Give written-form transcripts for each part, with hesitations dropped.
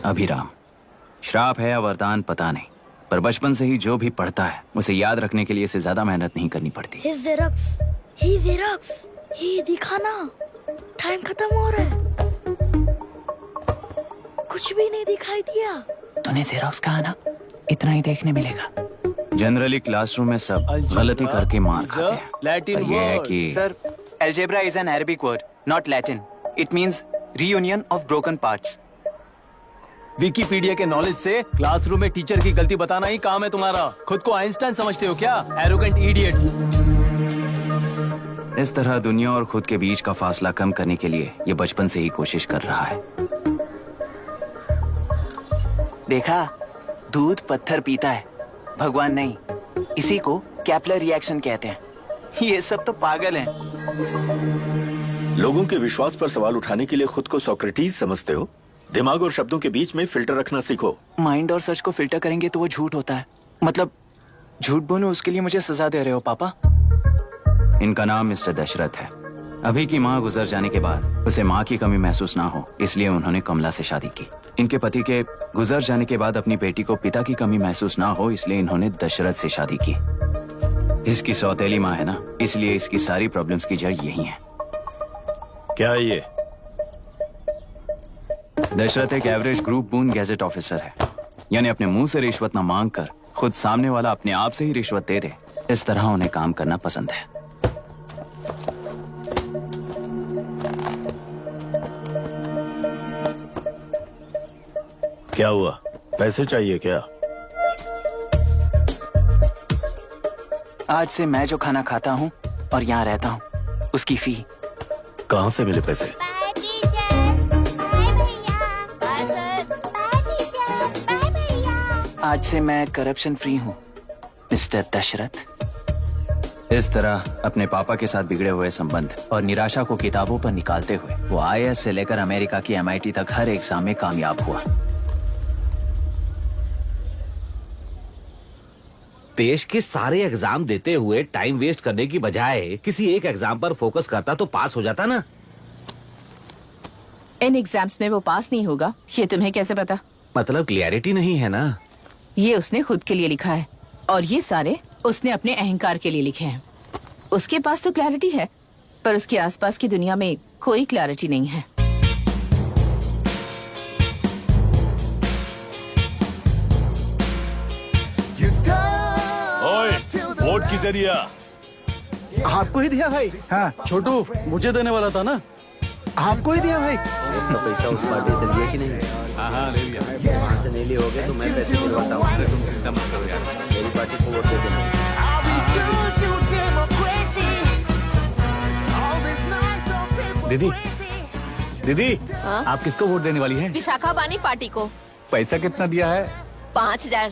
अभिराम। श्राप है या वरदान पता नहीं, पर बचपन से ही जो भी पढ़ता है उसे याद रखने के लिए इसे ज्यादा मेहनत नहीं करनी पड़ती। ही दिखाना, टाइम खत्म हो रहा है। कुछ भी नहीं दिखाई दिया। तूने जेरोक्स कहा ना, इतना ही देखने मिलेगा। जनरली क्लासरूम में सब गलती करके मार खाते हैं। लैटिन ये है कि sir, algebra is an Arabic word, not Latin. It means reunion of broken parts. Wikipedia के नॉलेज से क्लासरूम में टीचर की गलती बताना ही काम है तुम्हारा। खुद को आइंस्टाइन समझते हो क्या? Arrogant idiot. इस तरह दुनिया और खुद के बीच का फासला कम करने के लिए ये बचपन से ही कोशिश कर रहा है। देखा, दूध पत्थर पीता है, भगवान नहीं। इसी को कैपलर रिएक्शन कहते हैं। ये सब तो पागल हैं। लोगों के विश्वास पर सवाल उठाने के लिए खुद को सोक्रेटिस समझते हो? दिमाग और शब्दों के बीच में फिल्टर रखना सीखो। माइंड और सच को फिल्टर करेंगे तो वो झूठ होता है। मतलब झूठ बोलूं उसके लिए मुझे सजा दे रहे हो पापा? इनका नाम मिस्टर दशरथ है। अभी की माँ गुजर जाने के बाद उसे माँ की कमी महसूस ना हो, इसलिए उन्होंने कमला से शादी की। इनके पति के गुजर जाने के बाद अपनी बेटी को पिता की कमी महसूस ना हो, इसलिए इन्होंने दशरथ से शादी की। इसकी सौतेली माँ है ना, इसलिए इसकी सारी प्रॉब्लम्स की जड़ यही है। क्या है ये? दशरथ एक एवरेज ग्रुप बून गैजेट ऑफिसर है, यानी अपने मुंह से रिश्वत न मांग कर खुद सामने वाला अपने आप से ही रिश्वत दे दे। इस तरह उन्हें काम करना पसंद है। क्या हुआ? पैसे चाहिए क्या? आज से मैं जो खाना खाता हूँ और यहाँ रहता हूँ, उसकी फी। कहाँ से मिले पैसे? आज से मैं करप्शन फ्री हूँ, मिस्टर दशरथ। इस तरह अपने पापा के साथ बिगड़े हुए संबंध और निराशा को किताबों पर निकालते हुए वो IAS से लेकर अमेरिका की MIT तक हर एग्जाम में कामयाब हुआ। देश के सारे एग्जाम देते हुए टाइम वेस्ट करने की बजाय किसी एक एग्जाम पर फोकस करता तो पास हो जाता ना। इन एग्जाम्स में वो पास नहीं होगा, ये तुम्हें कैसे पता? मतलब क्लियरिटी नहीं है ना। ये उसने खुद के लिए लिखा है और ये सारे उसने अपने अहंकार के लिए लिखे हैं। उसके पास तो क्लैरिटी है, पर उसके आसपास की दुनिया में कोई क्लैरिटी नहीं है। वोट किसे दिया? आपको ही दिया भाई। हाँ छोटू, मुझे देने वाला था ना। आपको ही दिया भाई। पैसा उस पार्टी से लिया कि नहीं? हाँ ले लिया। वहाँ से नहीं लिए होगे तो मैं पैसे दिलवाता हूँ। तुम चिंता मत करो यार, मेरी पार्टी को वोट दे देना। दीदी, दीदी, आप किसको वोट देने वाली हैं? विशाखा बानी पार्टी को। पैसा कितना दिया है? 5000।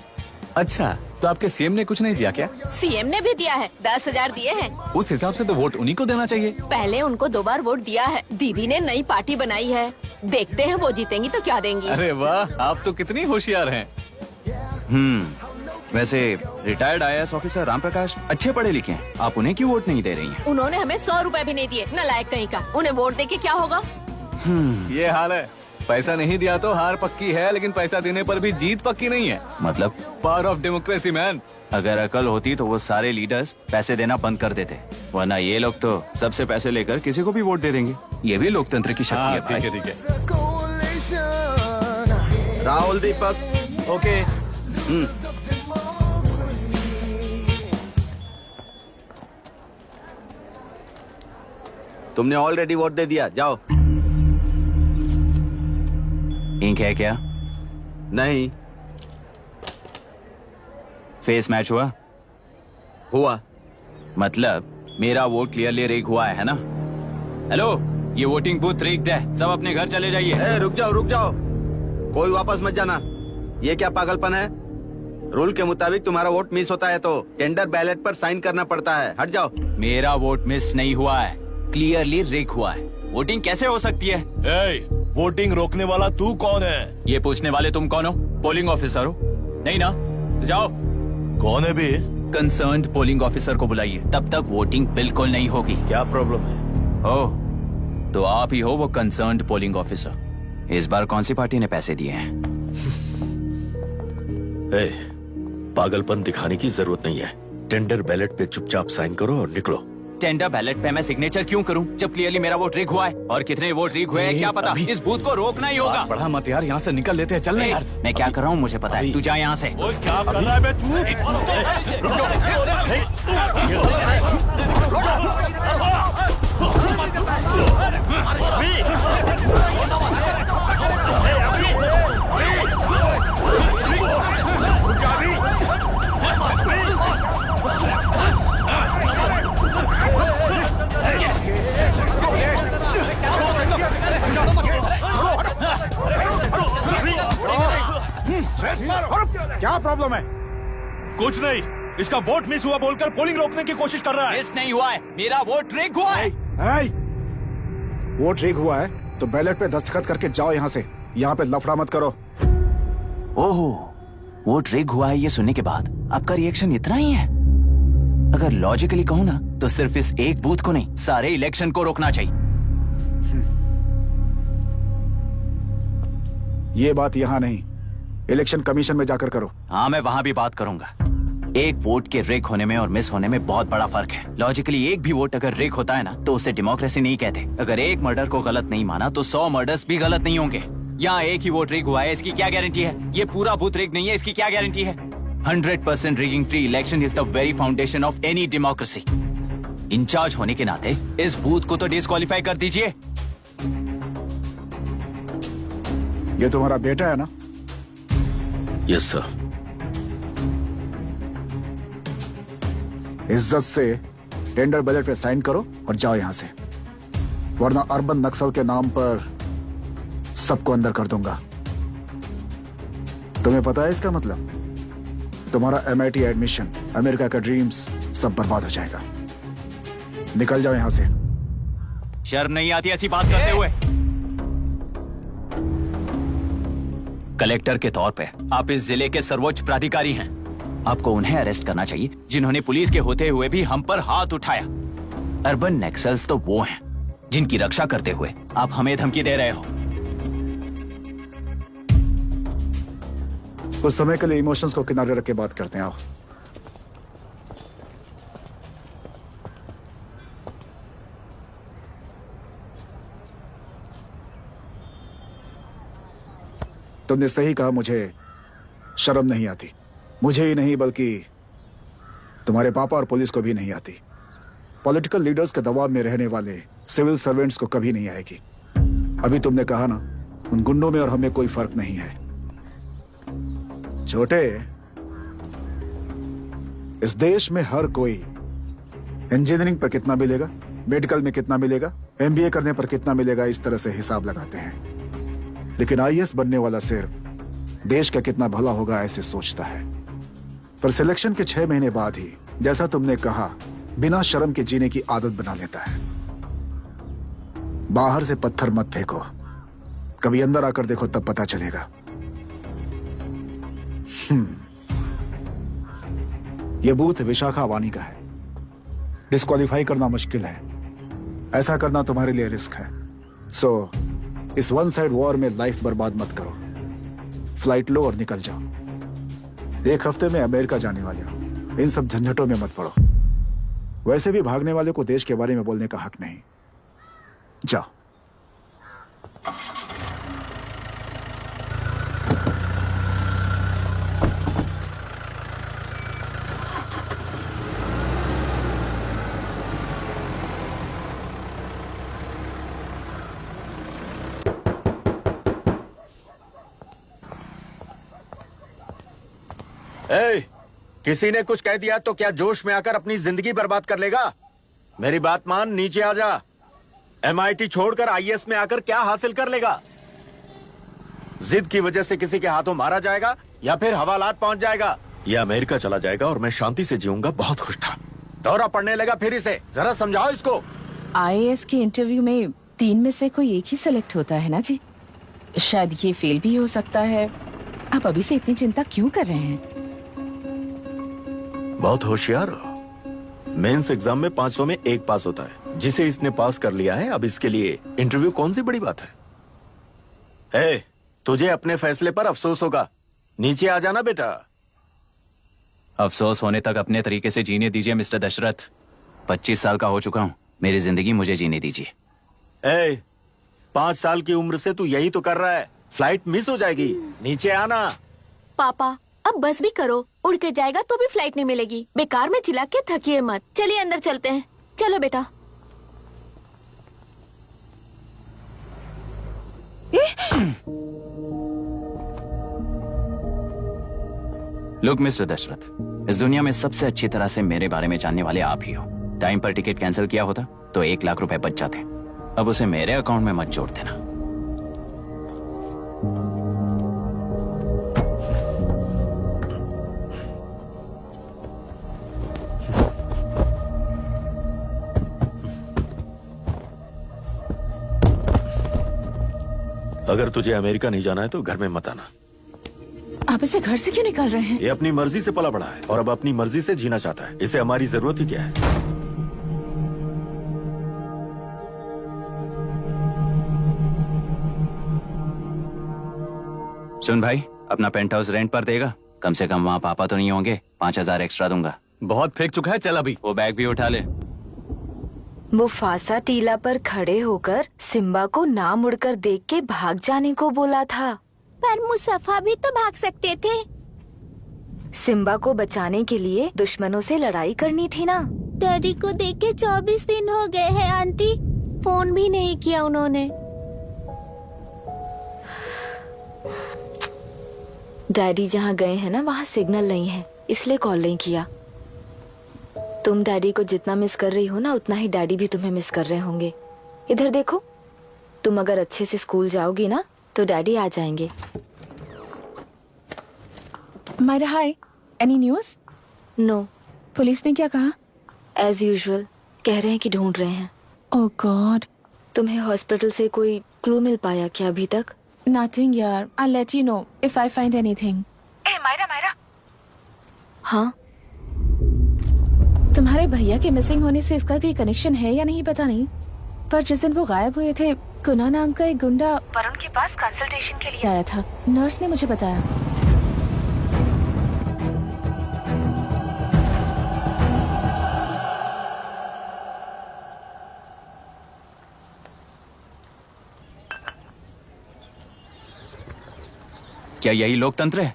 अच्छा, तो आपके सीएम ने कुछ नहीं दिया क्या? CM ने भी दिया है, 10,000 दिए हैं। उस हिसाब से तो वोट उन्हीं को देना चाहिए। पहले उनको 2 बार वोट दिया है। दीदी ने नई पार्टी बनाई है, देखते हैं वो जीतेंगी तो क्या देंगी। अरे वाह, आप तो कितनी होशियार हैं। वैसे retired IAS officer Ram Prakash अच्छे पढ़े लिखे हैं, आप उन्हें क्यों वोट नहीं दे रही हैं? उन्होंने हमें 100 रुपए भी नहीं दिए, नालायक कहीं का। उन्हें वोट दे के क्या होगा? ये हाल है। पैसा नहीं दिया तो हार पक्की है, लेकिन पैसा देने पर भी जीत पक्की नहीं है। मतलब पावर ऑफ डेमोक्रेसी मैन। अगर अकल होती तो वो सारे लीडर्स पैसे देना बंद कर देते, वरना ये लोग तो सबसे पैसे लेकर किसी को भी वोट दे देंगे। ये भी लोकतंत्र की शक्ति है। ठीक है, ठीक है। राहुल दीपक। ओके। तुमने ऑलरेडी वोट दे दिया, जाओ। इंक है क्या? नहीं फेस मैच हुआ? हुआ। मतलब मेरा वोट क्लियरली रिग हुआ है ना? हेलो, ये वोटिंग बूथ रिग्ड है, सब अपने घर चले जाइए। रुक जाओ, कोई वापस मत जाना। ये क्या पागलपन है? रूल के मुताबिक तुम्हारा वोट मिस होता है तो टेंडर बैलेट पर साइन करना पड़ता है। हट जाओ। मेरा वोट मिस नहीं हुआ है, क्लियरली रिग हुआ है। वोटिंग कैसे हो सकती है? वोटिंग रोकने वाला तू कौन है? ये पूछने वाले तुम कौन हो? पोलिंग ऑफिसर हो? नहीं ना? जाओ। कौन है भी? कंसर्न्ड पोलिंग ऑफिसर को बुलाइए, तब तक वोटिंग बिल्कुल नहीं होगी। क्या प्रॉब्लम है? ओह, तो आप ही हो वो कंसर्न्ड पोलिंग ऑफिसर। इस बार कौन सी पार्टी ने पैसे दिए हैं? ए, पागलपन दिखाने की जरूरत नहीं है। टेंडर बैलेट पे चुपचाप साइन करो और निकलो। टेंडर बैलेट पे मैं सिग्नेचर क्यों करूं जब क्लियरली मेरा वोट रीक हुआ है? और कितने वोट रीक हुए हैं क्या पता। अभी- इस बूथ को रोकना ही होगा। बढ़ा मत यार, यहाँ से निकल लेते हैं, चल यार मैं क्या कर रहा हूँ मुझे पता है। तू जा यहाँ से। क्या कर रहा है बे तू? क्या प्रॉब्लम है? कुछ नहीं, इसका वोट मिस हुआ बोलकर पोलिंग रोकने की कोशिश कर रहा है। मिस नहीं हुआ है, मेरा वोट रीक हुआ है। वोट रीक हुआ है तो बैलेट पे दस्तखत करके जाओ यहाँ से। यहाँ पे लफड़ा मत करो। ओहो, वोट रीक हुआ है ये सुनने के बाद आपका रिएक्शन इतना ही है? अगर लॉजिकली कहूँ ना तो सिर्फ इस एक बूथ को नहीं सारे इलेक्शन को रोकना चाहिए। ये बात यहाँ नहीं, इलेक्शन कमीशन में जाकर करो। हाँ मैं वहाँ भी बात करूंगा। एक वोट के रेक होने में और मिस होने में बहुत बड़ा फर्क है। लॉजिकली एक भी वोट अगर रेक होता है ना तो उसे डेमोक्रेसी नहीं कहते। अगर एक मर्डर को गलत नहीं माना तो 100 मर्डर्स भी गलत नहीं होंगे। यहाँ एक ही वोट रेक हुआ है, इसकी क्या गारंटी है? ये पूरा बूथ रेक नहीं है, इसकी क्या गारंटी है? 100% rigging free election is the very foundation of any democracy. In charge होने के नाते इस बूथ को तो डिस्क्वालीफाई कर दीजिए। ये तुम्हारा बेटा है ना? Yes sir. इज्जत से टेंडर बैलेट पे साइन करो और जाओ यहाँ से, वरना अर्बन नक्सल के नाम पर सबको अंदर कर दूंगा। तुम्हें पता है इसका मतलब? तुम्हारा MIT एडमिशन, अमेरिका का ड्रीम्स सब बर्बाद हो जाएगा। निकल जाओ यहाँ से। शर्म नहीं आती ऐसी बात करते हुए? कलेक्टर के तौर पे आप इस जिले के सर्वोच्च प्राधिकारी हैं। आपको उन्हें अरेस्ट करना चाहिए जिन्होंने पुलिस के होते हुए भी हम पर हाथ उठाया। अर्बन नक्सल्स तो वो हैं जिनकी रक्षा करते हुए आप हमें धमकी दे रहे हो। कुछ समय के लिए इमोशंस को किनारे रख के बात करते हैं। आओ। तुमने सही कहा, मुझे शर्म नहीं आती। मुझे ही नहीं बल्कि तुम्हारे पापा और पुलिस को भी नहीं आती। पॉलिटिकल लीडर्स के दबाव में रहने वाले सिविल सर्वेंट्स को कभी नहीं आएगी। अभी तुमने कहा ना, उन गुंडों में और हमें कोई फर्क नहीं है। छोटे, इस देश में हर कोई इंजीनियरिंग पर कितना मिलेगा, मेडिकल में कितना मिलेगा, MBA करने पर कितना मिलेगा, इस तरह से हिसाब लगाते हैं। लेकिन IAS बनने वाला सिर्फ देश का कितना भला होगा ऐसे सोचता है। पर सिलेक्शन के 6 महीने बाद ही, जैसा तुमने कहा, बिना शर्म के जीने की आदत बना लेता है। बाहर से पत्थर मत फेंको, कभी अंदर आकर देखो तब पता चलेगा। यह बूथ विशाखा वानी का है। डिस्क्वालीफाई करना मुश्किल है, ऐसा करना तुम्हारे लिए रिस्क है। सो इस वन साइड वॉर में लाइफ बर्बाद मत करो। फ्लाइट लो और निकल जाओ। 1 हफ्ते में अमेरिका जाने वाले हो, इन सब झंझटों में मत पड़ो। वैसे भी भागने वाले को देश के बारे में बोलने का हक नहीं। जाओ। किसी ने कुछ कह दिया तो क्या जोश में आकर अपनी जिंदगी बर्बाद कर लेगा? मेरी बात मान, नीचे आ जा। MIT छोड़कर IAS में आकर क्या हासिल कर लेगा? जिद की वजह से किसी के हाथों मारा जाएगा या फिर हवालात पहुंच जाएगा या अमेरिका चला जाएगा और मैं शांति से जीऊंगा। बहुत खुश था। दौरा पड़ने लगा फिर इसे। जरा समझाओ इसको। IAS के इंटरव्यू में 3 में से कोई एक ही सेलेक्ट होता है ना जी? शायद ये फेल भी हो सकता है। आप अभी से इतनी चिंता क्यों कर रहे हैं? बहुत होशियार हो। मेंस एग्जाम में 500 में 1 पास होता है, जिसे इसने पास कर लिया है। अब इसके लिए इंटरव्यू कौन सी बड़ी बात है? तुझे अपने फैसले पर अफसोस होगा। नीचे आ जाना बेटा। अफसोस होने तक अपने तरीके से जीने दीजिए मिस्टर दशरथ। 25 साल का हो चुका हूँ, मेरी जिंदगी मुझे जीने दीजिए। 5 साल की उम्र से तू यही तो कर रहा है। फ्लाइट मिस हो जाएगी, नीचे आना। पापा अब बस भी करो, उड़ के जाएगा तो भी फ्लाइट नहीं मिलेगी। बेकार में चिल्ला के थकिए मत। चलिए अंदर चलते हैं। चलो बेटा। लुक मिस्टर दशरथ, इस दुनिया में सबसे अच्छी तरह से मेरे बारे में जानने वाले आप ही हो। टाइम पर टिकट कैंसिल किया होता तो 1 लाख रुपए बच जाते। अब उसे मेरे अकाउंट में मत जोड़ देना। अगर तुझे अमेरिका नहीं जाना है तो घर में मत आना। आप इसे घर से क्यों निकाल रहे हैं? ये अपनी मर्जी से पला बड़ा है और अब अपनी मर्जी से जीना चाहता है। इसे हमारी जरूरत ही क्या है? सुन भाई, अपना पेंट हाउस रेंट पर देगा? कम से कम वहाँ पापा तो नहीं होंगे। 5,000 एक्स्ट्रा दूंगा। बहुत फेंक चुका है, चल अभी। वो बैग भी उठा ले। मुफासा टीला पर खड़े होकर सिम्बा को ना मुड़कर देख के भाग जाने को बोला था। पर मुसफा भी तो भाग सकते थे। सिम्बा को बचाने के लिए दुश्मनों से लड़ाई करनी थी ना। डैडी को देख के 24 दिन हो गए हैं आंटी। फोन भी नहीं किया उन्होंने। डैडी जहाँ गए हैं ना वहाँ सिग्नल नहीं है, इसलिए कॉल नहीं किया। तुम डैडी को जितना मिस कर रही हो ना उतना ही डैडी भी तुम्हें मिस कर रहे होंगे। इधर देखो, तुम अगर अच्छे से स्कूल जाओगी ना तो डैडी आ जाएंगे। मायरा हाय, एनी न्यूज? नो। पुलिस ने क्या कहा? एज यूजुअल कह रहे हैं कि ढूंढ रहे हैं। ओह गॉड। तुम्हें हॉस्पिटल से कोई क्लू मिल पाया क्या अभी तक? नथिंग यार, I let you know if I find anything. ए मायरा। हाँ, तुम्हारे भैया के मिसिंग होने से इसका कोई कनेक्शन है या नहीं पता नहीं, पर जिस दिन वो गायब हुए थे कुना नाम का एक गुंडा वरुण के पास कंसल्टेशन के लिए आया था। नर्स ने मुझे बताया। क्या यही लोकतंत्र है?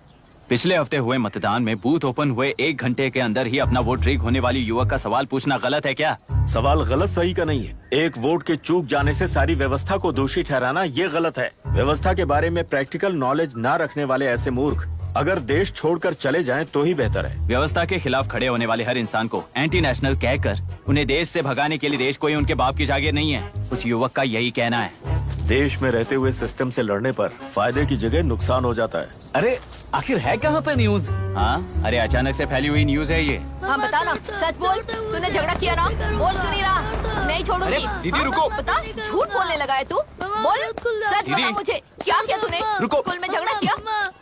पिछले हफ्ते हुए मतदान में बूथ ओपन हुए 1 घंटे के अंदर ही अपना वोट रीक होने वाली युवक का सवाल पूछना गलत है क्या? सवाल गलत सही का नहीं है। एक वोट के चूक जाने से सारी व्यवस्था को दोषी ठहराना ये गलत है। व्यवस्था के बारे में प्रैक्टिकल नॉलेज ना रखने वाले ऐसे मूर्ख अगर देश छोड़कर चले जाएं तो ही बेहतर है। व्यवस्था के खिलाफ खड़े होने वाले हर इंसान को एंटी नेशनल कहकर उन्हें देश से भगाने के लिए देश कोई उनके बाप की जागीर नहीं है। कुछ युवक का यही कहना है। देश में रहते हुए सिस्टम से लड़ने पर फायदे की जगह नुकसान हो जाता है। अरे आखिर है कहाँ पे न्यूज? हाँ, अरे अचानक से फैली हुई न्यूज है ये। हाँ बता ना, सच बोल। तूने झगड़ा किया ना? बोल क्यों नहीं रहा? नहीं छोड़ूंगी। दीदी रुको। बता, झूठ बोलने लगा है तू। बोल, सच बता मुझे, क्या किया तूने? रुको। स्कूल में झगड़ा किया?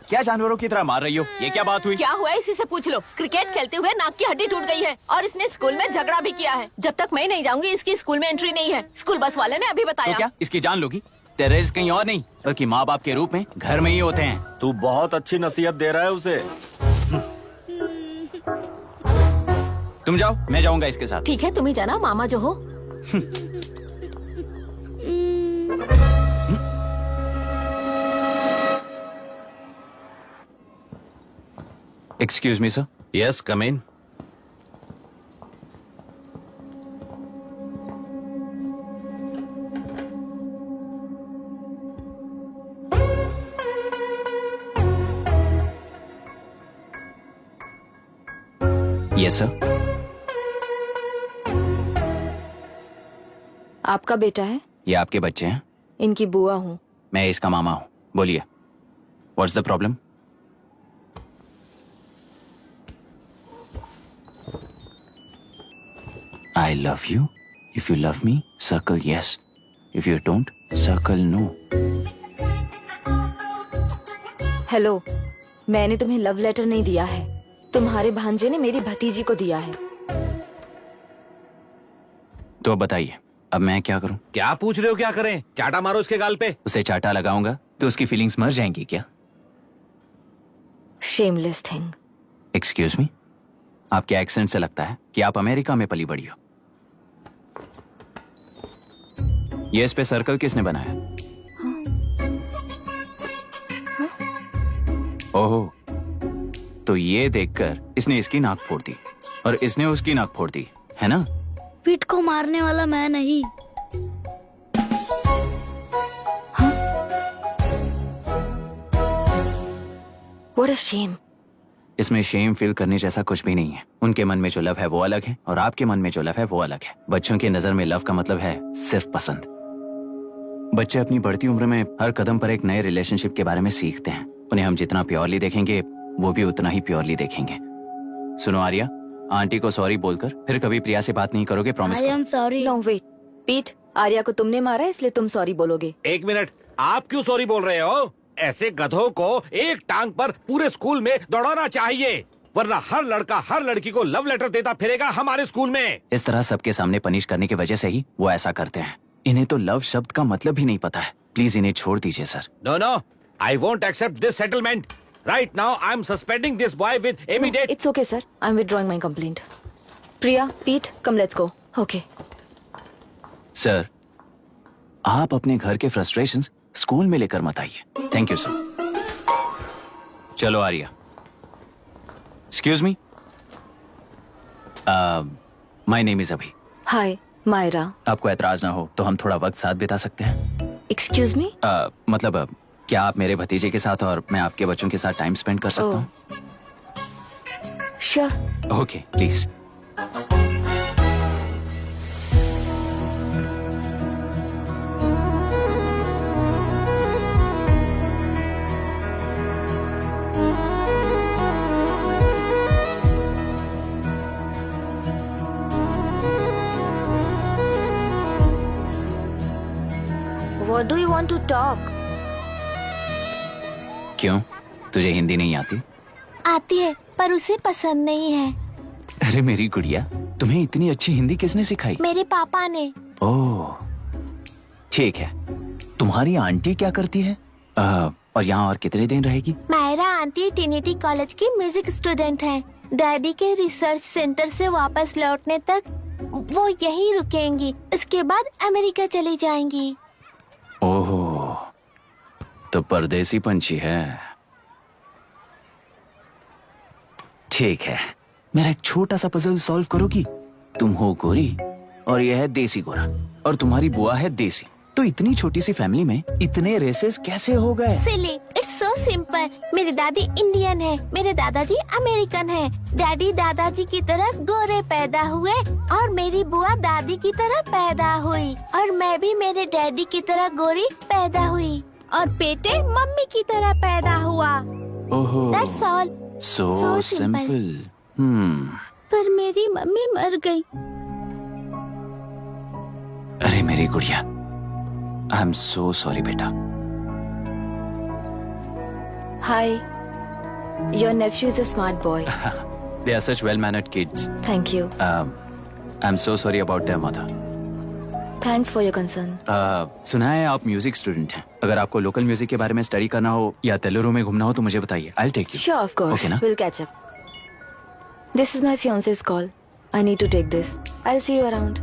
क्या जानवरों की तरह मार रही हो? ये क्या बात हुई? क्या हुआ है इसी से पूछ लो। क्रिकेट खेलते हुए नाक की हड्डी टूट गई है और इसने स्कूल में झगड़ा भी किया है। जब तक मैं नहीं जाऊंगी इसकी स्कूल में एंट्री नहीं है। स्कूल बस वाले ने अभी बताया। तो क्या इसकी जान लोगी? टेररिस्ट कहीं और नहीं बल्कि माँ बाप के रूप में घर में ही होते हैं। तू बहुत अच्छी नसीहत दे रहा है उसे। तुम जाओ, मैं जाऊंगा इसके साथ। ठीक है, तुम ही जाना, मामा जो हो। Excuse me sir. Yes, come in. Yes sir. आपका बेटा है? ये आपके बच्चे हैं? इनकी बुआ हूँ। मैं इसका मामा हूँ। बोलिए, what's the problem? I love you. If you love me, circle yes. If you don't, circle no. Hello, मैंने तुम्हें लव लेटर नहीं दिया है। तुम्हारे भांजे ने मेरी भतीजी को दिया है। तो अब बताइए, अब मैं क्या करूं? क्या पूछ रहे हो? क्या करें? चाटा मारो उसके गाल पे। उसे चाटा लगाऊंगा तो उसकी फीलिंग्स मर जाएंगी क्या? Shameless thing. एक्सक्यूज मी, आपके एक्सेंट से लगता है कि आप अमेरिका में पली बड़ी हो। ये इस पे सर्कल किसने बनाया? ओहो, तो ये देखकर इसने इसकी नाक फोड़ दी और इसने उसकी नाक फोड़ दी, है ना? पीठ को मारने वाला मैं नहीं। What a shame. इसमें शेम फील करने जैसा कुछ भी नहीं है। उनके मन में जो लव है वो अलग है और आपके मन में जो लव है वो अलग है। बच्चों की नजर में लव का मतलब है सिर्फ पसंद। बच्चे अपनी बढ़ती उम्र में हर कदम पर एक नए रिलेशनशिप के बारे में सीखते हैं। उन्हें हम जितना प्योरली देखेंगे वो भी उतना ही प्योरली देखेंगे। सुनो आर्या, आंटी को सॉरी बोलकर फिर कभी प्रिया से बात नहीं करोगे, promise I am sorry. No, wait. पीट, आर्या को तुमने मारा इसलिए तुम सॉरी बोलोगे। एक मिनट, आप क्यों सॉरी बोल रहे हो? ऐसे गधों को एक टांग पर पूरे स्कूल में दौड़ाना चाहिए, वरना हर लड़का हर लड़की को लव लेटर देता फिरेगा हमारे स्कूल में। इस तरह सबके सामने पनिश करने की वजह से ही वो ऐसा करते हैं। इन्हें तो लव शब्द का मतलब भी नहीं पता है। प्लीज इन्हें छोड़ दीजिए sir. No no, I won't accept this settlement. Right now I am suspending this boy with immediate. It's okay, sir. I'm withdrawing my complaint. Priya, Pete, come let's go. Okay. Sir, आप अपने घर के frustrations school में लेकर मत आइए। Thank you sir. चलो Arya. Excuse me, my name is Abhi. Hi, Myra. आपको एतराज ना हो तो हम थोड़ा वक्त साथ बिता सकते हैं? Excuse me? मतलब क्या आप मेरे भतीजे के साथ और मैं आपके बच्चों के साथ टाइम स्पेंड कर सकता हूँ? Sure. Okay, please. What do you want to talk? क्यों, तुझे हिंदी नहीं आती? आती है पर उसे पसंद नहीं है। अरे मेरी गुड़िया, तुम्हें इतनी अच्छी हिंदी किसने सिखाई? मेरे पापा ने। ओह, ठीक है। तुम्हारी आंटी क्या करती है? और यहाँ और कितने दिन रहेगी? मायरा आंटी ट्रिनिटी कॉलेज की म्यूजिक स्टूडेंट हैं। डैडी के रिसर्च सेंटर से वापस लौटने तक वो यहीं रुकेंगी। इसके बाद अमेरिका चली जाएंगी। ओह, तो परदेसी पंछी है। ठीक है, मेरा एक छोटा सा पजल सॉल्व करोगी? तुम हो गोरी और यह है देसी गोरा और तुम्हारी बुआ है देसी। तो इतनी छोटी सी फैमिली में इतने रेसेस कैसे हो गए? सिली, इट्स सो सिंपल। मेरी दादी इंडियन है, मेरे दादाजी अमेरिकन है। डैडी दादाजी की तरह गोरे पैदा हुए और मेरी बुआ दादी की तरह पैदा हुई और मैं भी मेरे डैडी की तरह गोरी पैदा हुई और बेटे मम्मी की तरह पैदा हुआ। ओहो, दैट्स ऑल। So simple. पर मेरी मम्मी मर गई। अरे मेरी गुड़िया, आई एम सो सॉरी बेटा। Hi. Your nephew is a smart boy. They are such well-mannered kids. Thank you. I'm so sorry about their mother. Thanks for your concern. सुना है आप म्यूजिक स्टूडेंट हैं। अगर आपको लोकल म्यूजिक के बारे में स्टडी करना हो या तेलुरु में घूमना हो तो मुझे बताइए। I'll take you. Sure, of course. Okay, ना? We'll catch up. This is my fiance's call. I need to take this. I'll see you around.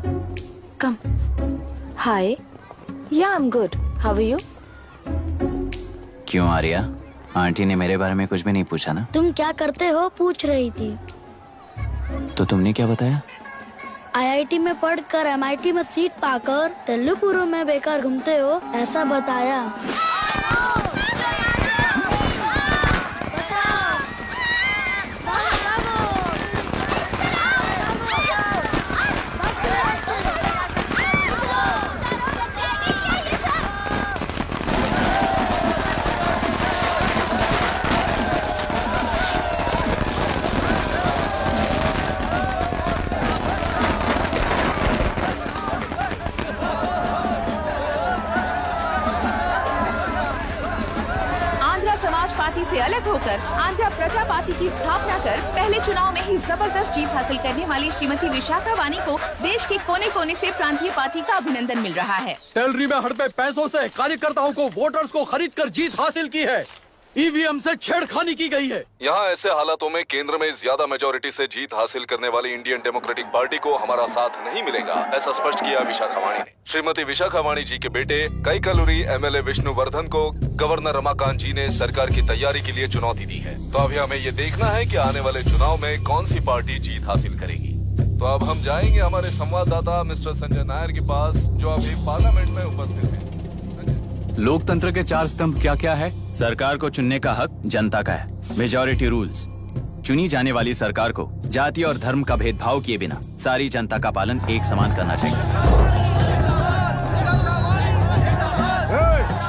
Come. Hi. Yeah, I'm good. How are you? क्यों Arya, aunty ने मेरे बारे में कुछ भी नहीं पूछा ना? तुम क्या करते हो पूछ रही थी। तो तुमने क्या बताया? IIT में पढ़कर MIT में सीट पाकर तेलुगुरु में बेकार घूमते हो ऐसा बताया। पार्टी से अलग होकर आंध्र प्रजा पार्टी की स्थापना कर पहले चुनाव में ही जबरदस्त जीत हासिल करने वाली श्रीमती विशाखा वानी को देश के कोने कोने से प्रांतीय पार्टी का अभिनंदन मिल रहा है। टेलरी में हड़पे पैसों से कार्यकर्ताओं को वोटर्स को खरीद कर जीत हासिल की है। ईवीएम से छेड़खानी की गई है। यहाँ ऐसे हालातों में केंद्र में ज्यादा मेजोरिटी से जीत हासिल करने वाली इंडियन डेमोक्रेटिक पार्टी को हमारा साथ नहीं मिलेगा, ऐसा स्पष्ट किया विशाखावाणी ने। श्रीमती विशाखावाणी जी के बेटे कैकलुरी एमएलए विष्णुवर्धन को गवर्नर रमाकांत जी ने सरकार की तैयारी के लिए चुनौती दी है। तो अभी हमें ये देखना है कि आने वाले चुनाव में कौन सी पार्टी जीत हासिल करेगी। तो अब हम जाएंगे हमारे संवाददाता मिस्टर संजय नायर के पास, जो अभी पार्लियामेंट में उपस्थित है। लोकतंत्र के 4 स्तंभ क्या क्या है? सरकार को चुनने का हक जनता का है, मेजॉरिटी रूल्स। चुनी जाने वाली सरकार को जाति और धर्म का भेदभाव किए बिना सारी जनता का पालन एक समान करना चाहिए।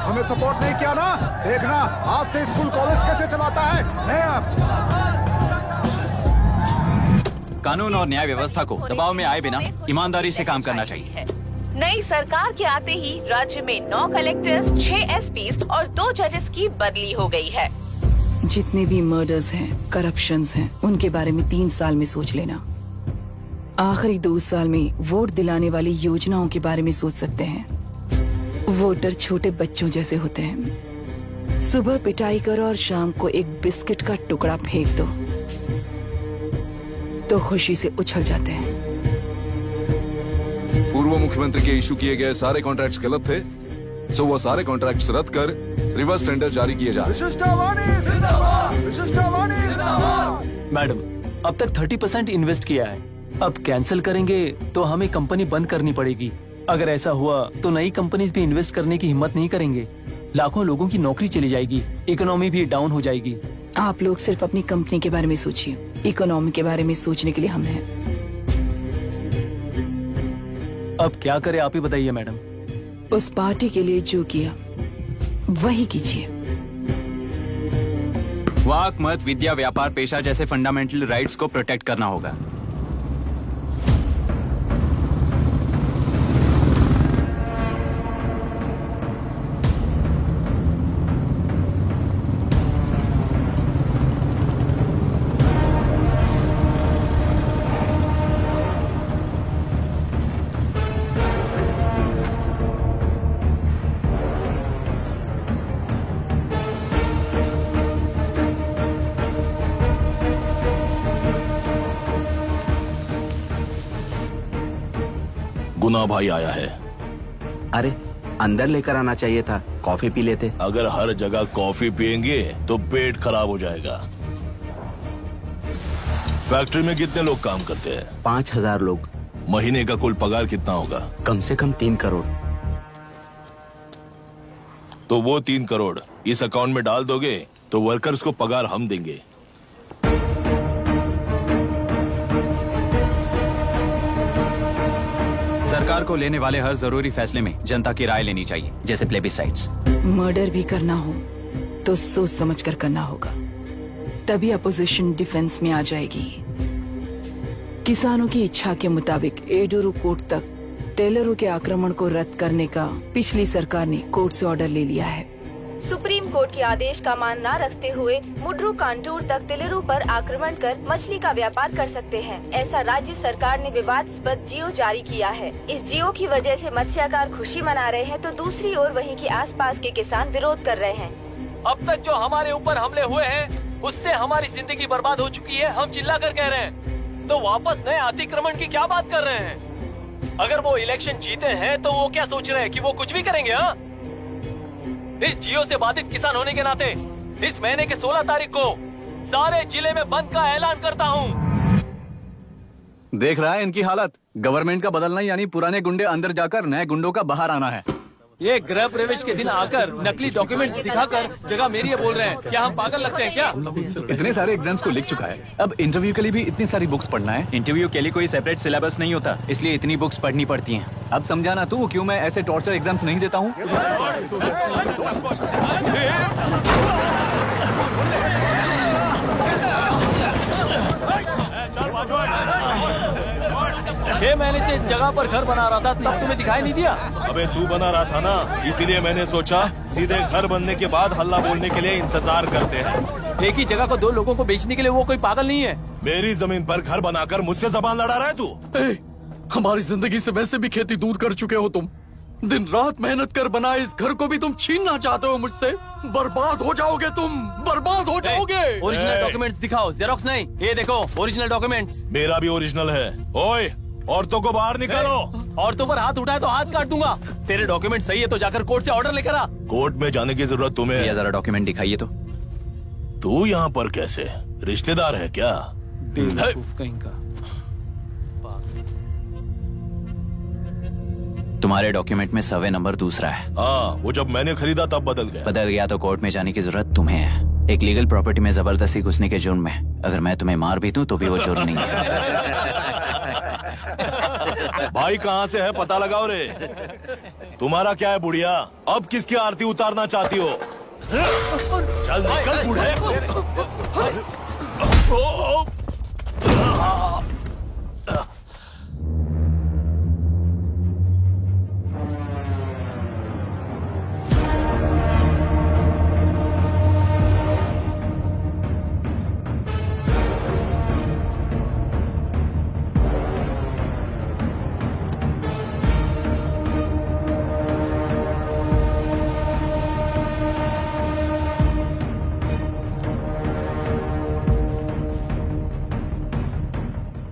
हमें सपोर्ट नहीं किया ना, देखना आज से स्कूल कॉलेज कैसे चलाता है। कानून और न्याय व्यवस्था को दबाव में आए बिना ईमानदारी से काम करना चाहिए। नई सरकार के आते ही राज्य में 9 कलेक्टर्स, 6 एसपीज और 2 जजेस की बदली हो गई है। जितने भी मर्डर्स हैं, करप्शंस हैं, उनके बारे में 3 साल में सोच लेना। आखिरी 2 साल में वोट दिलाने वाली योजनाओं के बारे में सोच सकते हैं। वोटर छोटे बच्चों जैसे होते हैं। सुबह पिटाई करो और शाम को एक बिस्किट का टुकड़ा फेंक दो तो खुशी से उछल जाते हैं। पूर्व मुख्यमंत्री के इशू किए गए सारे कॉन्ट्रैक्ट्स गलत थे, सो वो सारे कॉन्ट्रैक्ट्स रद्द कर रिवर्स टेंडर जारी किए जा रहे हैं। मैडम, अब तक 30% इन्वेस्ट किया है, अब कैंसिल करेंगे तो हमें कंपनी बंद करनी पड़ेगी। अगर ऐसा हुआ तो नई कंपनीज भी इन्वेस्ट करने की हिम्मत नहीं करेंगे। लाखों लोगों की नौकरी चली जाएगी, इकोनॉमी भी डाउन हो जाएगी। आप लोग सिर्फ अपनी कंपनी के बारे में सोचिए, इकोनॉमी के बारे में सोचने के लिए हम हैं। अब क्या करें आप ही बताइए मैडम। उस पार्टी के लिए जो किया वही कीजिए। वाक, मत, विद्या, व्यापार, पेशा जैसे फंडामेंटल राइट्स को प्रोटेक्ट करना होगा। गुना भाई आया है। अरे अंदर लेकर आना चाहिए था, कॉफी पी लेते। अगर हर जगह कॉफी पियेंगे तो पेट खराब हो जाएगा। फैक्ट्री में कितने लोग काम करते हैं? 5000 लोग। महीने का कुल पगार कितना होगा? कम से कम 3 करोड़। तो वो 3 करोड़ इस अकाउंट में डाल दोगे तो वर्कर्स को पगार हम देंगे। सरकार को लेने वाले हर जरूरी फैसले में जनता की राय लेनी चाहिए, जैसे प्लेबिसाइट्स। मर्डर भी करना हो तो सोच समझ कर करना होगा, तभी अपोजिशन डिफेंस में आ जाएगी। किसानों की इच्छा के मुताबिक एडोरू कोर्ट तक टेलरों के आक्रमण को रद्द करने का पिछली सरकार ने कोर्ट से ऑर्डर ले लिया है। सुप्रीम कोर्ट के आदेश का मान न रखते हुए मुड्रू कांटूर तक टेलरों पर आक्रमण कर मछली का व्यापार कर सकते हैं, ऐसा राज्य सरकार ने विवादास्पद जियो जारी किया है। इस जियो की वजह से मत्स्यकार खुशी मना रहे हैं तो दूसरी ओर वहीं के आसपास के किसान विरोध कर रहे हैं। अब तक जो हमारे ऊपर हमले हुए हैं उससे हमारी जिंदगी बर्बाद हो चुकी है, हम चिल्ला कर कह रहे हैं, तो वापस नए अतिक्रमण की क्या बात कर रहे हैं? अगर वो इलेक्शन जीते हैं तो वो क्या सोच रहे हैं कि वो कुछ भी करेंगे? हाँ, इस जियो से बाधित किसान होने के नाते इस महीने के 16 तारीख को सारे जिले में बंद का ऐलान करता हूँ। देख रहा है इनकी हालत। गवर्नमेंट का बदलना यानी पुराने गुंडे अंदर जाकर नए गुंडों का बाहर आना है। ये गृह प्रवेश के दिन आकर नकली डॉक्यूमेंट दिखाकर जगह मेरी है बोल रहे हैं। क्या हम पागल लगते हैं क्या? इतने सारे एग्जाम्स को लिख चुका है, अब इंटरव्यू के लिए भी इतनी सारी बुक्स पढ़ना है। इंटरव्यू के लिए कोई सेपरेट सिलेबस नहीं होता, इसलिए इतनी बुक्स पढ़नी पड़ती हैं। अब समझाना तू क्यों मैं ऐसे टॉर्चर एग्जाम्स नहीं देता हूँ। 6 महीने से इस जगह पर घर बना रहा था, तब तुम्हें दिखाई नहीं दिया? अबे तू बना रहा था ना, इसीलिए मैंने सोचा सीधे घर बनने के बाद हल्ला बोलने के लिए इंतजार करते हैं। एक ही जगह को 2 लोगों को बेचने के लिए वो कोई पागल नहीं है। मेरी जमीन पर घर बनाकर मुझसे जबान लड़ा रहा है तू। हमारी जिंदगी से वैसे भी खेती दूर कर चुके हो तुम। दिन रात मेहनत कर बनाए इस घर को भी तुम छीनना चाहते हो मुझसे? बर्बाद हो जाओगे तुम, बर्बाद हो जाओगे। ओरिजिनल डॉक्यूमेंट्स दिखाओ, जेरोक्स नहीं। ये देखो ओरिजिनल डॉक्यूमेंट्स। मेरा भी ओरिजिनल है। ओए, औरतों को बाहर निकालो। औरतों पर हाथ उठाए तो हाथ काट दूंगा। तेरे डॉक्यूमेंट सही है तो जाकर कोर्ट से ऑर्डर लेकर आ। कोर्ट में जाने की जरूरत तुम्हें है। ये जरा डॉक्यूमेंट दिखाइए तो। तू यहाँ पर कैसे? रिश्तेदार है क्या? बेवकूफ कहीं का। तुम्हारे डॉक्यूमेंट में सर्वे नंबर दूसरा है। हाँ, वो जब मैंने खरीदा तब बदल गया। बदल गया तो कोर्ट में जाने की जरूरत तुम्हें है। एक लीगल प्रॉपर्टी में जबरदस्ती घुसने के जुर्म में अगर मैं तुम्हें मार भी दूं तो भी वो जुर्म नहीं है। भाई कहाँ से है पता लगाओ रे। तुम्हारा क्या है बुढ़िया? अब किसकी आरती उतारना चाहती हो? चल निकल बूढ़े।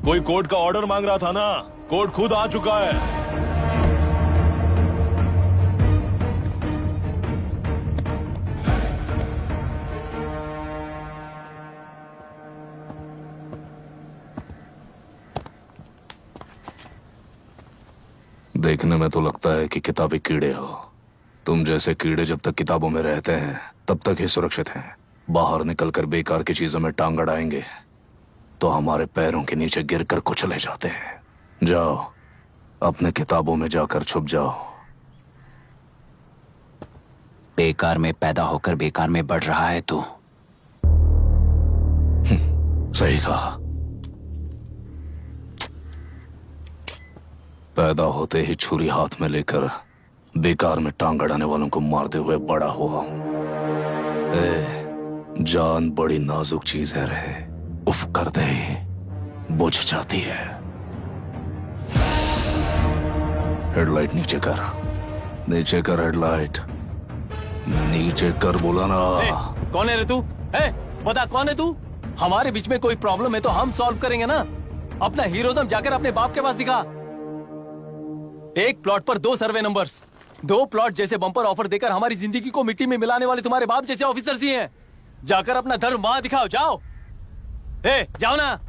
कोई कोर्ट का ऑर्डर मांग रहा था ना? कोर्ट खुद आ चुका है। देखने में तो लगता है कि किताबी कीड़े हो। तुम जैसे कीड़े जब तक किताबों में रहते हैं तब तक ही सुरक्षित हैं। बाहर निकलकर बेकार की चीजों में टांग अड़ाएंगे तो हमारे पैरों के नीचे गिरकर कुचले जाते हैं। जाओ, अपने किताबों में जाकर छुप जाओ। बेकार में पैदा होकर बेकार में बढ़ रहा है तू। सही कहा। पैदा होते ही छुरी हाथ में लेकर बेकार में टांग अड़ाने वालों को मारते हुए बड़ा हुआ हूं। जान बड़ी नाजुक चीज है रे। उफ करते ही बुझ जाती है। हेडलाइट नीचे कर, नीचे कर हेडलाइट, नीचे कर बोला ना। कौन है रे तू? बता कौन है तू? हमारे बीच में कोई प्रॉब्लम है तो हम सॉल्व करेंगे ना। अपना हीरोइज्म जाकर अपने बाप के पास दिखा। एक प्लॉट पर 2 सर्वे नंबर्स, 2 प्लॉट जैसे बम्पर ऑफर देकर हमारी जिंदगी को मिट्टी में मिलाने वाले तुम्हारे बाप जैसे ऑफिसर्स ही हैं। जाकर अपना धर्म वहां दिखाओ, जाओ। जाओ ना।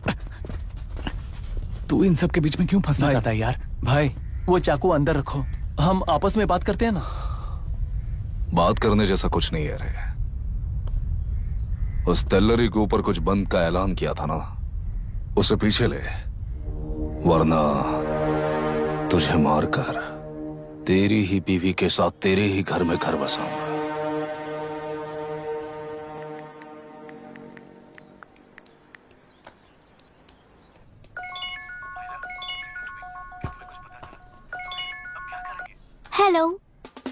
तू इन सब के बीच में क्यों फंसना चाहता है यार? भाई वो चाकू अंदर रखो, हम आपस में बात करते हैं ना। बात करने जैसा कुछ नहीं है रे। उस तेलरी के ऊपर कुछ बंद का ऐलान किया था ना, उसे पीछे ले, वरना तुझे मारकर तेरी ही बीवी के साथ तेरे ही घर में घर बसाऊंगा। Hello.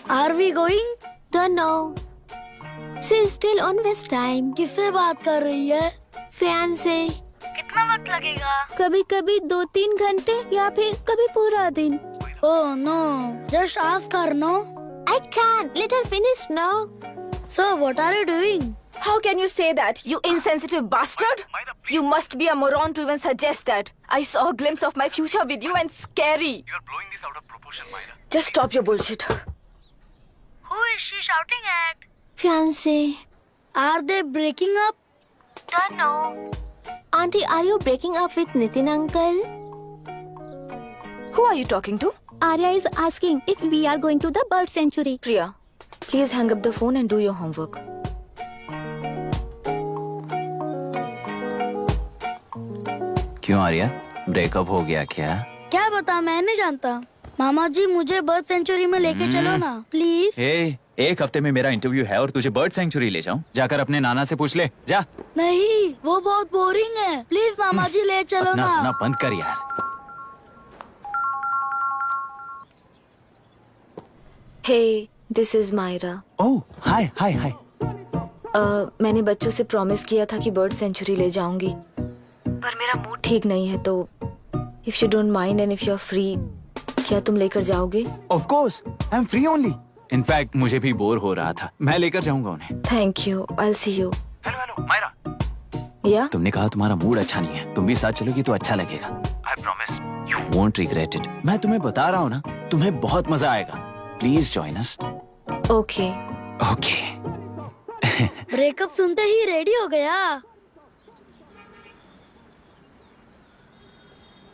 Are we going? Don't know. She's still on West time. किससे बात कर रही है? Fiance. कितना वक्त लगेगा? कभी कभी 2-3 घंटे या फिर कभी पूरा दिन। Oh no, just ask her, no? I can't. Let her finish now. So what are you doing? How can you say that, you insensitive bastard? You must be a moron to even suggest that. I saw a glimpse of my future with you and scary. You're blowing this out of proportion, Myra. Just stop your bullshit. Who is she shouting at? Fiance. Are they breaking up? Don't know. Auntie, are you breaking up with Nitin uncle? Who are you talking to? Arya is asking if we are going to the bird sanctuary. Priya, please hang up the phone and do your homework. क्यों Arya, breakup हो गया क्या? क्या बता, मैं नहीं जानता। मामा जी मुझे बर्ड सेंचुरी में लेके चलो ना प्लीज। एक हफ्ते में मेरा इंटरव्यू है और तुझे बर्ड सेंचुरी ले जाऊं? जाकर अपने नाना से पूछ ले, जा। नहीं, वो बहुत बोरिंग है, प्लीज मामा जी ले चलो ना। अपना बंद कर यार। Hey, this is Myra. ओह, हाय हाय हाय। मैंने बच्चों से प्रॉमिस किया था कि बर्ड सेंचुरी ले जाऊंगी, पर मेरा मूड ठीक नहीं है, तो if you don't mind and if you are free क्या तुम लेकर जाओगे? Of course, I am free only. In fact मुझे भी बोर हो रहा था, मैं लेकर जाऊंगा उन्हें। Thank you, I see you. Hello Myra, या तुमने कहा तुम्हारा मूड अच्छा नहीं है, तुम भी साथ चलोगी तो अच्छा लगेगा। I promise you won't regret it. मैं तुम्हें बता रहा हूँ ना, तुम्हें बहुत मजा आएगा। Please join us. Okay okay. Breakup सुनते ही रेडी हो गया।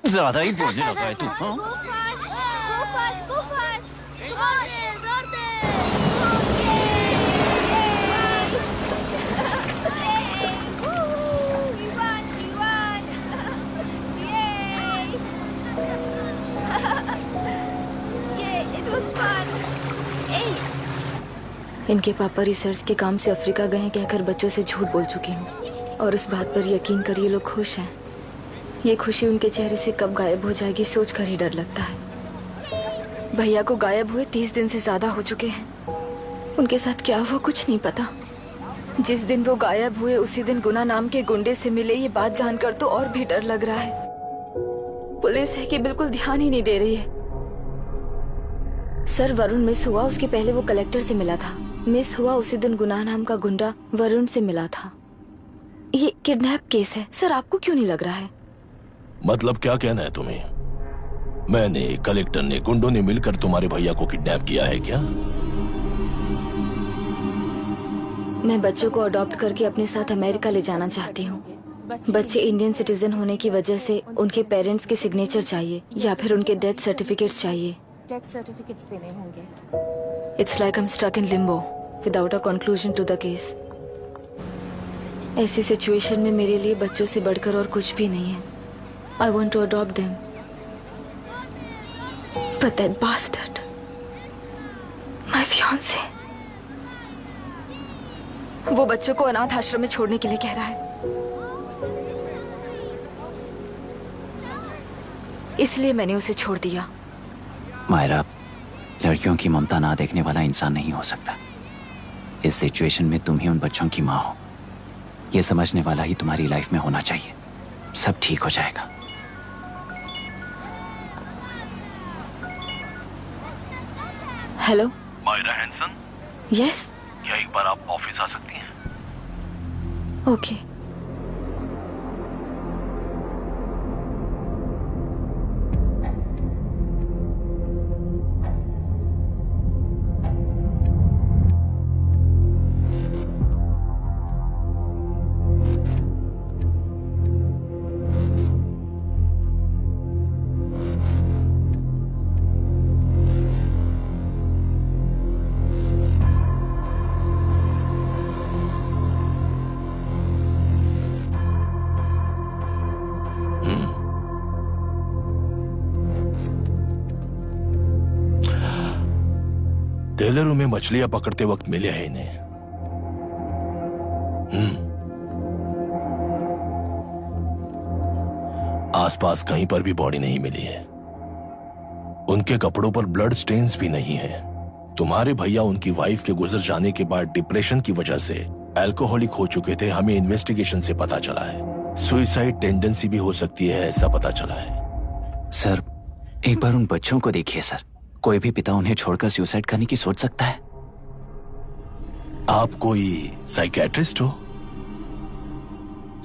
ज्यादा ही बोलने लगा है तू। हाँ? इनके पापा रिसर्च के काम से अफ्रीका गए हैं कहकर बच्चों से झूठ बोल चुकी हूँ, और इस बात पर यकीन कर ये लोग खुश हैं। ये खुशी उनके चेहरे से कब गायब हो जाएगी सोचकर ही डर लगता है। भैया को गायब हुए 30 दिन से ज्यादा हो चुके हैं। उनके साथ क्या हुआ कुछ नहीं पता। जिस दिन वो गायब हुए उसी दिन गुना नाम के गुंडे से मिले, ये बात जानकर तो और भी डर लग रहा है। पुलिस है कि बिल्कुल ध्यान ही नहीं दे रही है। सर, वरुण मिस हुआ उसके पहले वो कलेक्टर से मिला था। मिस हुआ उसी दिन गुनाह नाम का गुंडा वरुण से मिला था। ये किडनैप केस है सर, आपको क्यों नहीं लग रहा है? मतलब क्या कहना है तुम्हें? मैंने, कलेक्टर ने, गुंडों ने मिलकर तुम्हारे भैया को किडनैप किया है क्या? मैं बच्चों को अडॉप्ट करके अपने साथ अमेरिका ले जाना चाहती हूँ। बच्चे इंडियन सिटीजन होने की वजह से उनके पेरेंट्स के सिग्नेचर चाहिए या फिर उनके डेथ सर्टिफिकेट्स चाहिए। डेथ सर्टिफिकेट्स देने होंगे। It's like I am stuck in limbo without a conclusion to the case. ऐसी सिचुएशन में मेरे लिए बच्चों से बढ़कर और कुछ भी नहीं है। I want to adopt them. But that bastard, my fiancé, वो बच्चों को अनाथ आश्रम में छोड़ने के लिए कह रहा है। इसलिए मैंने उसे छोड़ दिया। मायरा, लड़कियों की ममता ना देखने वाला इंसान नहीं हो सकता। इस सिचुएशन में तुम ही उन बच्चों की माँ हो, ये समझने वाला ही तुम्हारी लाइफ में होना चाहिए। सब ठीक हो जाएगा। हेलो मायरा हैंसन, यस, क्या एक बार आप ऑफिस आ सकती हैं? ओके। टेलरों में मछलियां पकड़ते वक्त मिले हैं इन्हें। आसपास कहीं पर भी बॉडी नहीं मिली है। उनके कपड़ों पर ब्लड स्टेन्स भी नहीं है। तुम्हारे भैया उनकी वाइफ के गुजर जाने के बाद डिप्रेशन की वजह से अल्कोहलिक हो चुके थे। हमें इन्वेस्टिगेशन से पता चला है सुसाइड टेंडेंसी भी हो सकती है, ऐसा पता चला है। सर, एक बार उन बच्चों को देखिए सर। कोई भी पिता उन्हें छोड़कर सुसाइड करने की सोच सकता है? आप कोई साइकियाट्रिस्ट हो?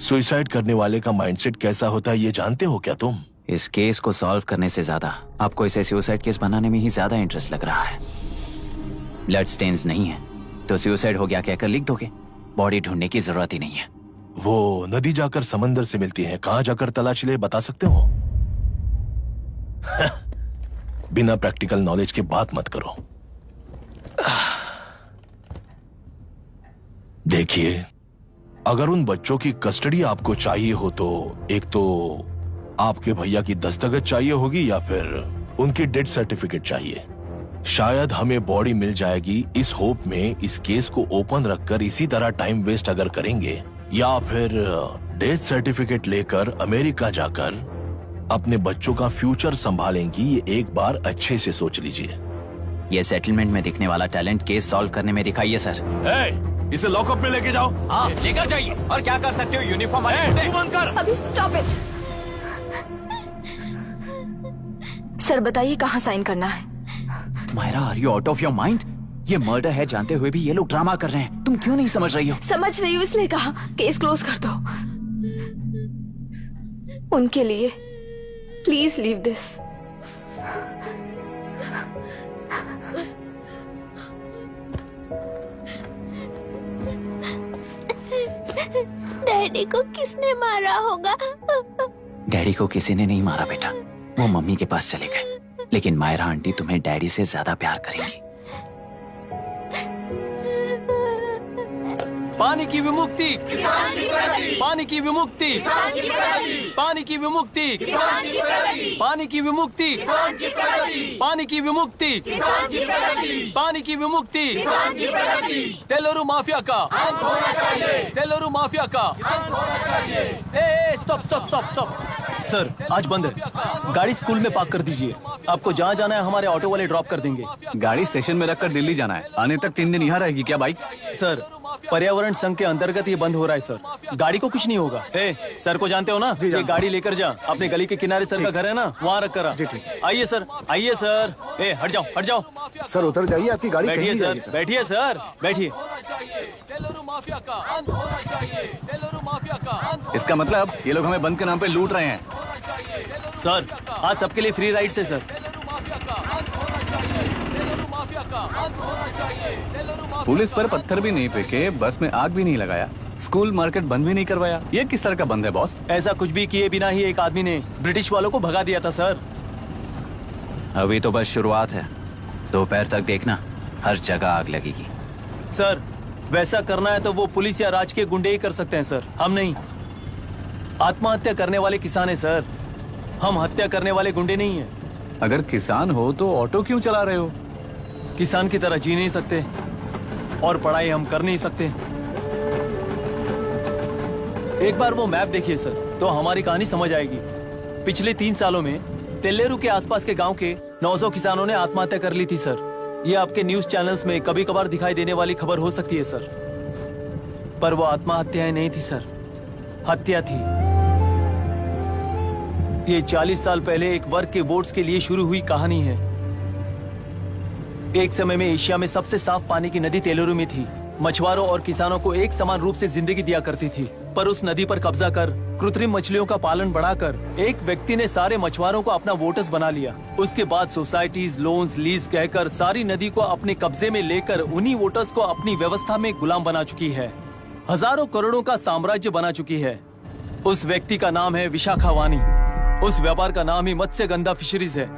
सुसाइड करने वाले का माइंडसेट कैसा होता है ये जानते हो क्या तुम? इस केस को सॉल्व करने से ज्यादा आपको इसे सुसाइड केस बनाने में ही ज्यादा इंटरेस्ट लग रहा है। ब्लड स्टेन्स नहीं है तो सुसाइड हो गया कहकर लिख दोगे। बॉडी ढूंढने की जरूरत ही नहीं है। वो नदी जाकर समंदर से मिलती है, कहां जाकर तलाश ले बता सकते हो? बिना प्रैक्टिकल नॉलेज के बात मत करो। देखिए, अगर उन बच्चों की कस्टडी आपको चाहिए हो तो एक तो आपके भैया की दस्तखत चाहिए होगी या फिर उनकी डेथ सर्टिफिकेट चाहिए। शायद हमें बॉडी मिल जाएगी इस होप में इस केस को ओपन रखकर इसी तरह टाइम वेस्ट अगर करेंगे, या फिर डेथ सर्टिफिकेट लेकर अमेरिका जाकर अपने बच्चों का फ्यूचर संभालेंगी, ये एक बार अच्छे से सोच लीजिए। ये सेटलमेंट में दिखने वाला टैलेंट केस सॉल्व करने में दिखाइए सर। इसे लॉकअप में लेके जाओ। हाँ, लेकर जाइए। और क्या कर सकते हो? यूनिफॉर्म बंद कर। अभी स्टॉप इट सर बताइए कहाँ साइन करना है? Myra, are you out of your mind? ये मर्डर है जानते हुए भी ये लोग ड्रामा कर रहे हैं। तुम क्यों नहीं समझ रही हो? समझ रही हूँ, इसलिए कहा केस क्लोज कर दो। उनके लिए प्लीज लीव दिस। डैडी को किसने मारा होगा? डैडी को किसी ने नहीं मारा बेटा, वो मम्मी के पास चले गए। लेकिन मायरा आंटी तुम्हें डैडी से ज्यादा प्यार करेंगी। पानी की विमुक्ति, पानी की विमुक्ति, पानी की विमुक्ति, पानी की विमुक्ति, पानी की विमुक्ति, पानी की विमुक्ति, तेलुरु माफिया का, तेलुरु माफिया का। Stop stop stop stop. Sir आज बंद है, गाड़ी स्कूल में पार्क कर दीजिए। आपको जहाँ जाना है हमारे ऑटो वाले ड्रॉप कर देंगे। गाड़ी स्टेशन में रखकर दिल्ली जाना है। आने तक 3 दिन यहाँ रहेगी क्या बाइक? सर पर्यावरण संघ के अंतर्गत ये बंद हो रहा है सर। गाड़ी को कुछ नहीं होगा। सर को जानते हो ना? ये गाड़ी लेकर जा, अपने गली के किनारे सर का घर है ना, वहाँ रख कर। आइए सर, आइए सर। हट जाओ हट जाओ सर, उतर जाइए, आपकी गाड़ी कहीं बैठिए नहीं सर, जाएगी, सर। बैठिए सर, बैठिए। इसका मतलब ये लोग हमें बंद के नाम पे लूट रहे हैं। सर आज सबके लिए फ्री राइड से सर। पुलिस पर पत्थर भी नहीं फेंके, बस में आग भी नहीं लगाया, स्कूल मार्केट बंद भी नहीं करवाया। ये किस तरह का बंद है बॉस? ऐसा कुछ भी किए बिना ही एक आदमी ने ब्रिटिश वालों को भगा दिया था सर। अभी तो बस शुरुआत है, दोपहर तक देखना हर जगह आग लगेगी। सर वैसा करना है तो वो पुलिस या राज के गुंडे ही कर सकते हैं सर, हम नहीं। आत्महत्या करने वाले किसान है सर, हम हत्या करने वाले गुंडे नहीं है। अगर किसान हो तो ऑटो क्यों चला रहे हो? किसान की तरह जी नहीं सकते और पढ़ाई हम कर नहीं सकते। एक बार वो मैप देखिए सर, तो हमारी कहानी समझ आएगी। पिछले 3 सालों में तेल्लेरू के आसपास के गांव के 900 किसानों ने आत्महत्या कर ली थी सर। ये आपके न्यूज चैनल्स में कभी कभार दिखाई देने वाली खबर हो सकती है सर, पर वो आत्महत्याएं नहीं थी सर, हत्या थी। ये 40 साल पहले एक वर्ग के वोट्स के लिए शुरू हुई कहानी है। एक समय में एशिया में सबसे साफ पानी की नदी तेलुरु में थी। मछुआरों और किसानों को एक समान रूप से जिंदगी दिया करती थी, पर उस नदी पर कब्जा कर कृत्रिम मछलियों का पालन बढ़ाकर एक व्यक्ति ने सारे मछुआरों को अपना वोटर्स बना लिया। उसके बाद सोसाइटीज, लोन्स, लीज कहकर सारी नदी को अपने कब्जे में लेकर उन्हीं वोटर्स को अपनी व्यवस्था में गुलाम बना चुकी है। हजारों करोड़ों का साम्राज्य बना चुकी है। उस व्यक्ति का नाम है विशाखा वानी। उस व्यापार का नाम ही मत्स्यगंधा फिशरीज है।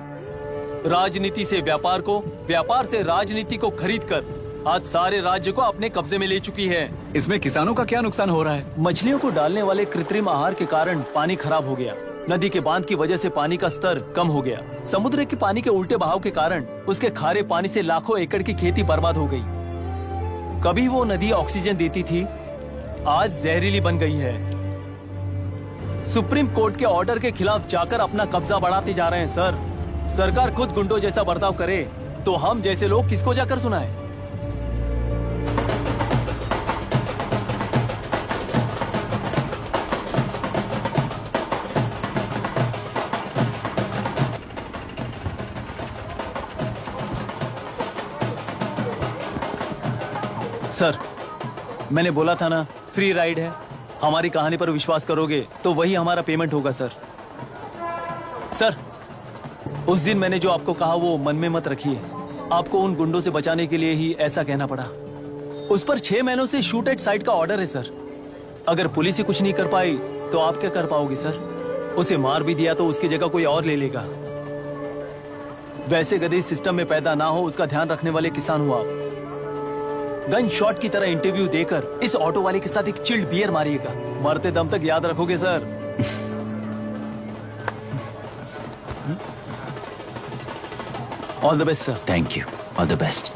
राजनीति से व्यापार को, व्यापार से राजनीति को खरीद कर आज सारे राज्य को अपने कब्जे में ले चुकी है। इसमें किसानों का क्या नुकसान हो रहा है? मछलियों को डालने वाले कृत्रिम आहार के कारण पानी खराब हो गया। नदी के बांध की वजह से पानी का स्तर कम हो गया। समुद्र के पानी के उल्टे बहाव के कारण उसके खारे पानी से लाखों एकड़ की खेती बर्बाद हो गई। कभी वो नदी ऑक्सीजन देती थी, आज जहरीली बन गई है। सुप्रीम कोर्ट के ऑर्डर के खिलाफ जाकर अपना कब्जा बढ़ाते जा रहे हैं सर। सरकार खुद गुंडों जैसा बर्ताव करे तो हम जैसे लोग किसको जाकर सुनाए? सर मैंने बोला था ना, फ्री राइड है। हमारी कहानी पर विश्वास करोगे तो वही हमारा पेमेंट होगा सर। सर उस दिन मैंने जो आपको कहा वो मन में मत रखिए। आपको उन गुंडों से बचाने के लिए ही ऐसा कहना पड़ा। उस पर 6 महीनों से शूट एट साइट का ऑर्डर है सर। अगर पुलिस ही कुछ नहीं कर पाई तो आप क्या कर पाओगे सर? उसे मार भी दिया तो उसकी जगह कोई और ले लेगा। वैसे गधे सिस्टम में पैदा ना हो उसका ध्यान रखने वाले किसान हो आप। गन शॉट की तरह इंटरव्यू देकर इस ऑटो वाले के साथ एक चिल्ड बियर मारिएगा। मरते दम तक याद रखोगे sir. All the best sir. Thank you, all the best.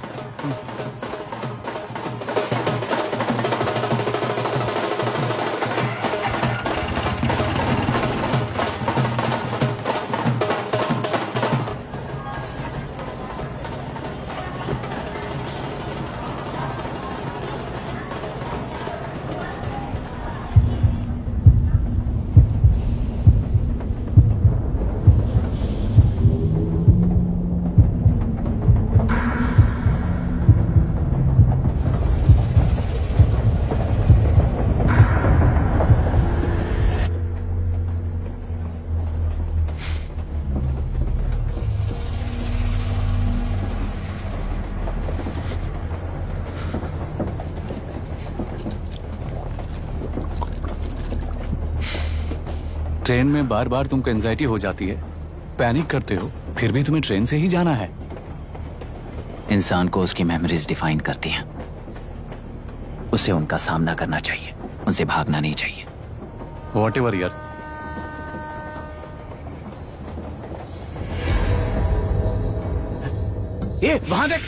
Train में बार बार तुमको एंजाइटी हो जाती है, पैनिक करते हो, फिर भी तुम्हें ट्रेन से ही जाना है। इंसान को उसकी मेमोरीज डिफाइन करती हैं। उसे उनका सामना करना चाहिए, उनसे भागना नहीं चाहिए। व्हाटएवर यार। ये वहां देख।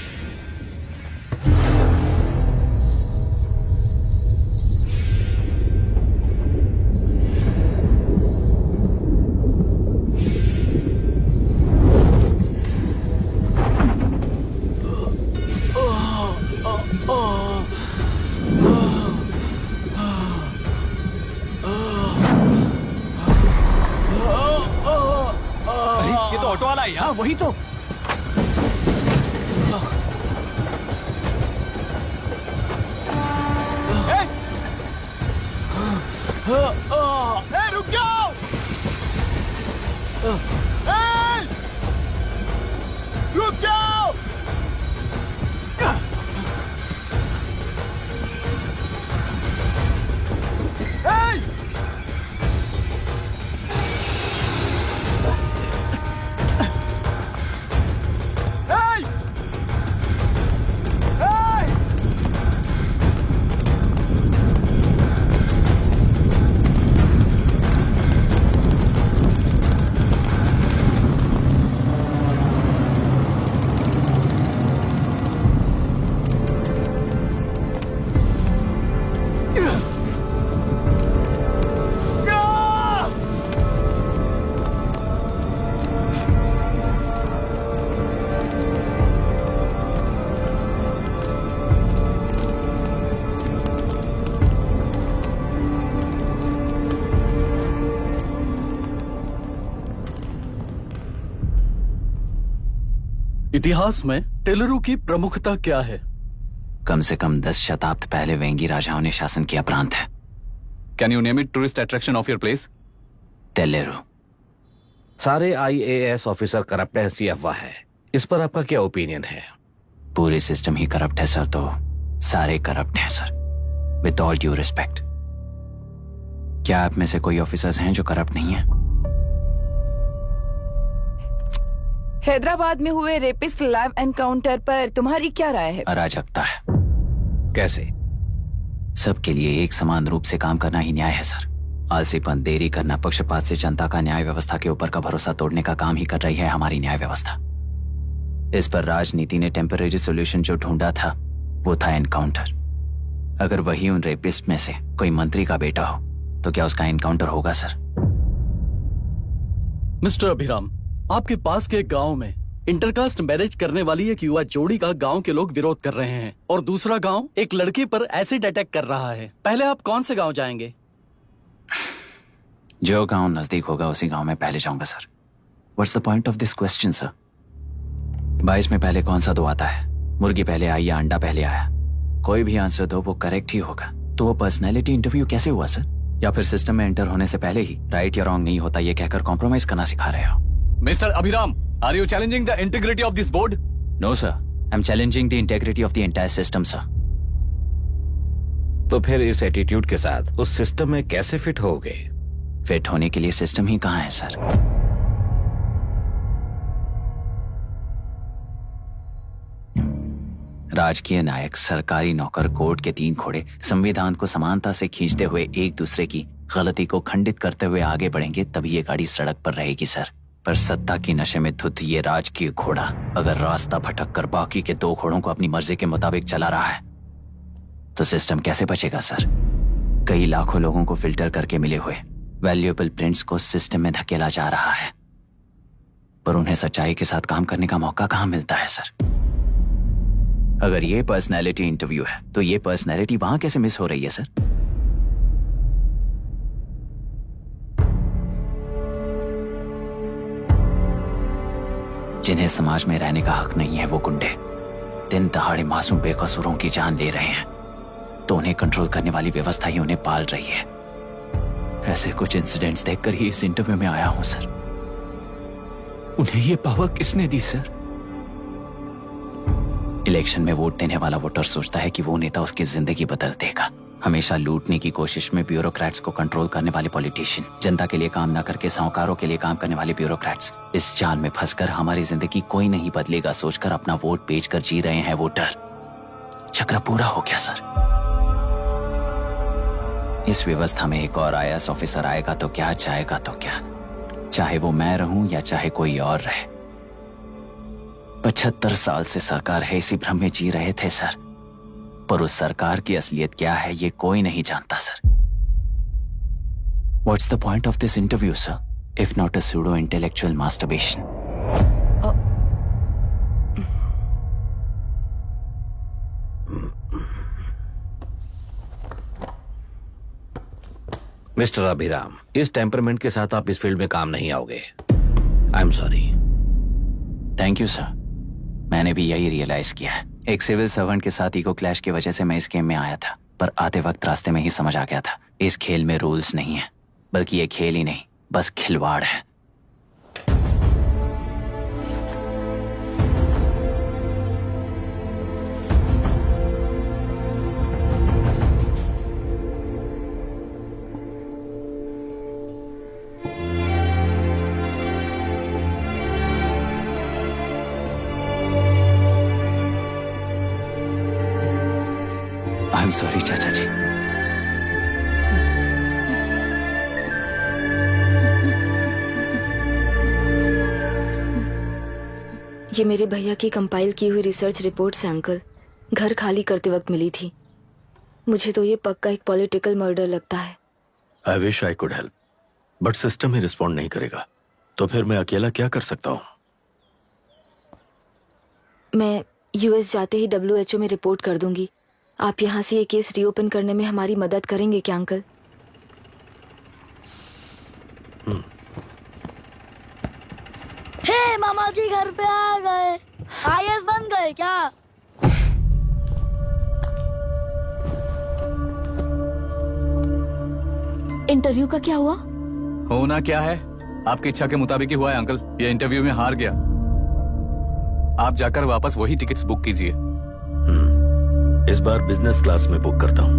ये तो ऑटो वाला है यार। वही तो। रुक जाओ। रुक जाओ। इतिहास में टेलरू की प्रमुखता क्या है? कम से कम 10 शताब्द पहले वेंगी राजाओं ने शासन किया प्रांत है। Can you name it tourist attraction of your place? टेलरू। सारे IAS ऑफिसर करप्ट है, ऐसी अफवाह है। इस पर आपका क्या ओपिनियन है? पूरे सिस्टम ही करप्ट है सर, तो सारे करप्ट हैं sir, with all due respect. क्या आप में से कोई ऑफिसर्स हैं जो करप्ट नहीं है? हैदराबाद में हुए रेपिस्ट लाइव एनकाउंटर पर तुम्हारी क्या राय है? अराजकता है। कैसे? सबके लिए एक समान रूप से काम करना ही न्याय है सर। आलसीपन, देरी करना, पक्षपात से जनता का न्याय व्यवस्था के ऊपर का भरोसा तोड़ने का काम ही कर रही है हमारी न्याय व्यवस्था। इस पर राजनीति ने टेम्परेरी सोल्यूशन जो ढूंढा था वो था एनकाउंटर। अगर वही उन रेपिस्ट में से कोई मंत्री का बेटा हो तो क्या उसका एनकाउंटर होगा सर? मिस्टर अभिराम, आपके पास के गांव में इंटरकास्ट मैरिज करने वाली एक युवा जोड़ी का गांव के लोग विरोध कर रहे हैं और दूसरा गांव एक लड़की पर एसिड अटैक कर रहा है। पहले आप कौन से गांव जाएंगे? जो गांव नजदीक होगा उसी गांव में पहले जाऊंगा sir. What's the point of this question sir? 22 में पहले कौन सा दो आता है? मुर्गी पहले आई या अंडा पहले आया? कोई भी आंसर दो, वो करेक्ट ही होगा। तो वो पर्सनैलिटी इंटरव्यू कैसे हुआ सर? या फिर सिस्टम में एंटर होने से पहले ही राइट या रॉन्ग नहीं होता ये कहकर कॉम्प्रोमाइज करना सिखा रहे हो? Mr. Abhiram, are you challenging the integrity of this board? No, sir. I'm challenging the integrity of the entire system, sir. तो फिर इस एटीट्यूड के साथ उस सिस्टम में कैसे फिट होगे? फिट होने के लिए सिस्टम ही कहाँ है सर? राजकीय नायक, सरकारी नौकर, कोर्ट के 3 घोड़े संविधान को समानता से खींचते हुए एक दूसरे की गलती को खंडित करते हुए आगे बढ़ेंगे, तभी ये गाड़ी सड़क पर रहेगी सर। पर सत्ता की नशे में धुत ये राजकीय घोड़ा अगर रास्ता भटक कर बाकी के 2 घोड़ों को अपनी मर्जी के मुताबिक चला रहा है तो सिस्टम कैसे बचेगा सर? कई लाखों लोगों को फिल्टर करके मिले हुए वैल्यूएबल प्रिंट्स को सिस्टम में धकेला जा रहा है, पर उन्हें सच्चाई के साथ काम करने का मौका कहां मिलता है सर? अगर ये पर्सनैलिटी इंटरव्यू है तो ये पर्सनैलिटी वहां कैसे मिस हो रही है सर? जिन्हें समाज में रहने का हक नहीं है वो गुंडे दिन दहाड़े मासूम बेकसूरों की जान ले रहे हैं, तो उन्हें कंट्रोल करने वाली व्यवस्था ही उन्हें पाल रही है। ऐसे कुछ इंसिडेंट्स देखकर ही इस इंटरव्यू में आया हूं सर। उन्हें ये पावर किसने दी सर? इलेक्शन में वोट देने वाला वोटर सोचता है कि वो नेता उसकी जिंदगी बदल देगा, हमेशा लूटने की कोशिश में ब्यूरोक्रेट्स को कंट्रोल करने वाले पॉलिटिशियन, जनता के लिए काम न करके साहूकारों के लिए काम करने वाले ब्यूरोक्रेट्स, इस जाल में फंसकर हमारी जिंदगी कोई नहीं बदलेगा सोचकर अपना वोट बेचकर जी रहे हैं वोटर। चक्र पूरा हो गया सर। इस व्यवस्था में एक और IAS ऑफिसर आएगा तो क्या, जाएगा तो क्या, चाहे वो मैं रहूं या चाहे कोई और रहे। 75 साल से सरकार है इसी भ्रम में जी रहे थे सर, पर उस सरकार की असलियत क्या है ये कोई नहीं जानता sir. What's the point of this interview, sir, if not a pseudo-intellectual masturbation? Mister Abhiram, इस टेम्परमेंट के साथ आप इस फील्ड में काम नहीं आओगे। I am sorry. Thank you sir. मैंने भी यही रियलाइज किया है। एक सिविल सर्वेंट के साथ ईगो क्लैश की वजह से मैं इस गेम में आया था, पर आते वक्त रास्ते में ही समझ आ गया था इस खेल में रूल्स नहीं है, बल्कि ये खेल ही नहीं बस खिलवाड़ है। आई एम सॉरी चाचा जी। ये मेरे भैया की कंपाइल की हुई रिसर्च रिपोर्ट से अंकल, घर खाली करते वक्त मिली थी। मुझे तो ये पक्का एक पॉलिटिकल मर्डर लगता है। I wish I could help, but system he respond नहीं करेगा, तो फिर मैं अकेला क्या कर सकता हूँ? मैं US जाते ही WHO में रिपोर्ट कर दूंगी। आप यहाँ से ये केस रीओपन करने में हमारी मदद करेंगे क्या अंकल? हे मामा जी घर पे आ गए। IAS बन गए क्या? इंटरव्यू का क्या हुआ? होना क्या है, आपकी इच्छा के मुताबिक ही हुआ है अंकल। ये इंटरव्यू में हार गया। आप जाकर वापस वही टिकट्स बुक कीजिए। इस बार बिजनेस क्लास में बुक करता हूँ।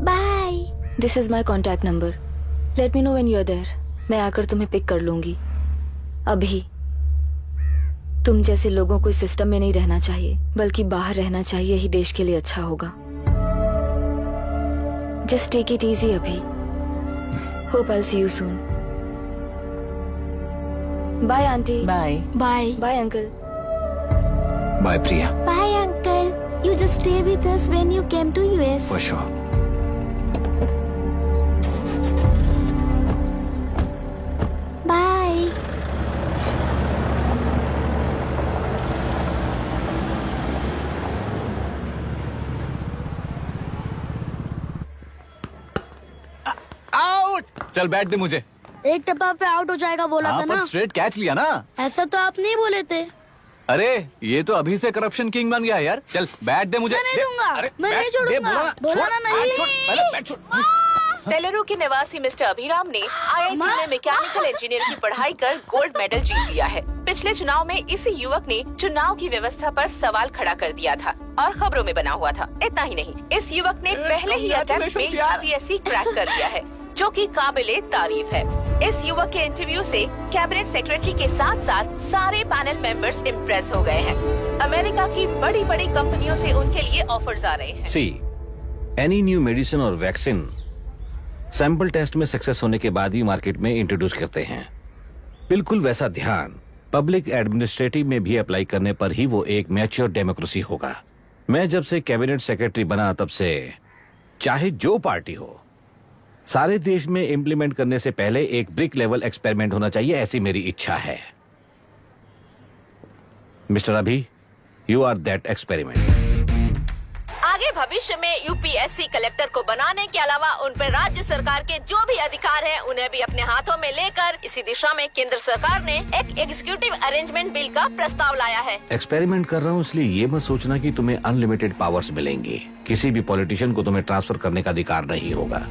Bye. This is my contact number. Let me know when you are there. मैं आकर तुम्हें पिक कर लूंगी। अभी तुम जैसे लोगों को इस सिस्टम में नहीं रहना चाहिए, बल्कि बाहर रहना चाहिए ही देश के लिए अच्छा होगा। जस्ट टेक इट इजी अभी। Hope I see you soon. Bye aunty. Bye bye. Bye uncle. Bye Priya. Bye uncle. You just stay with us when you came to US. For sure. Bye. Out. चल bat दे मुझे। एक टप्पा पे out हो जाएगा बोला था ना। पर स्ट्रेट कैच लिया ना। ऐसा तो आप नहीं बोले थे। अरे ये तो अभी से करप्शन किंग बन गया यार। चल बैट दे मुझे। मैं नहीं दूंगा। मैं नहीं छोड़ूंगा। बोला ना नहीं। तेलुरु के निवासी मिस्टर अभिराम ने IIT में मैकेनिकल इंजीनियर की पढ़ाई कर गोल्ड मेडल जीत लिया है। पिछले चुनाव में इसी युवक ने चुनाव की व्यवस्था पर सवाल खड़ा कर दिया था और खबरों में बना हुआ था। इतना ही नहीं, इस युवक ने पहले ही अटेम्प्ट में UPSC क्रैक कर लिया है, जो कि काबिले तारीफ है। इस युवक के इंटरव्यू से कैबिनेट सेक्रेटरी के साथ साथ सारे पैनल मेंबर्स इम्प्रेस हो गए हैं। अमेरिका की बड़ी बड़ी कंपनियों से उनके लिए ऑफर्स आ रहे हैं। सी एनी न्यू मेडिसिन और वैक्सीन सैंपल टेस्ट में सक्सेस होने के बाद ही मार्केट में इंट्रोड्यूस करते हैं। बिल्कुल वैसा ध्यान पब्लिक एडमिनिस्ट्रेटिव में भी अप्लाई करने पर ही वो एक मैच्योर डेमोक्रेसी होगा। मैं जब से कैबिनेट सेक्रेटरी बना तब से चाहे जो पार्टी हो, सारे देश में इम्प्लीमेंट करने से पहले एक ब्रिक लेवल एक्सपेरिमेंट होना चाहिए, ऐसी मेरी इच्छा है। मिस्टर अभी, यू आर दैट एक्सपेरिमेंट। आगे भविष्य में UPSC कलेक्टर को बनाने के अलावा उन पर राज्य सरकार के जो भी अधिकार हैं, उन्हें भी अपने हाथों में लेकर इसी दिशा में केंद्र सरकार ने एक एग्जीक्यूटिव अरेंजमेंट बिल का प्रस्ताव लाया है। एक्सपेरिमेंट कर रहा हूँ इसलिए ये मत सोचना कि तुम्हें अनलिमिटेड पावर्स मिलेंगे। किसी भी पॉलिटिशियन को तुम्हें ट्रांसफर करने का अधिकार नहीं होगा।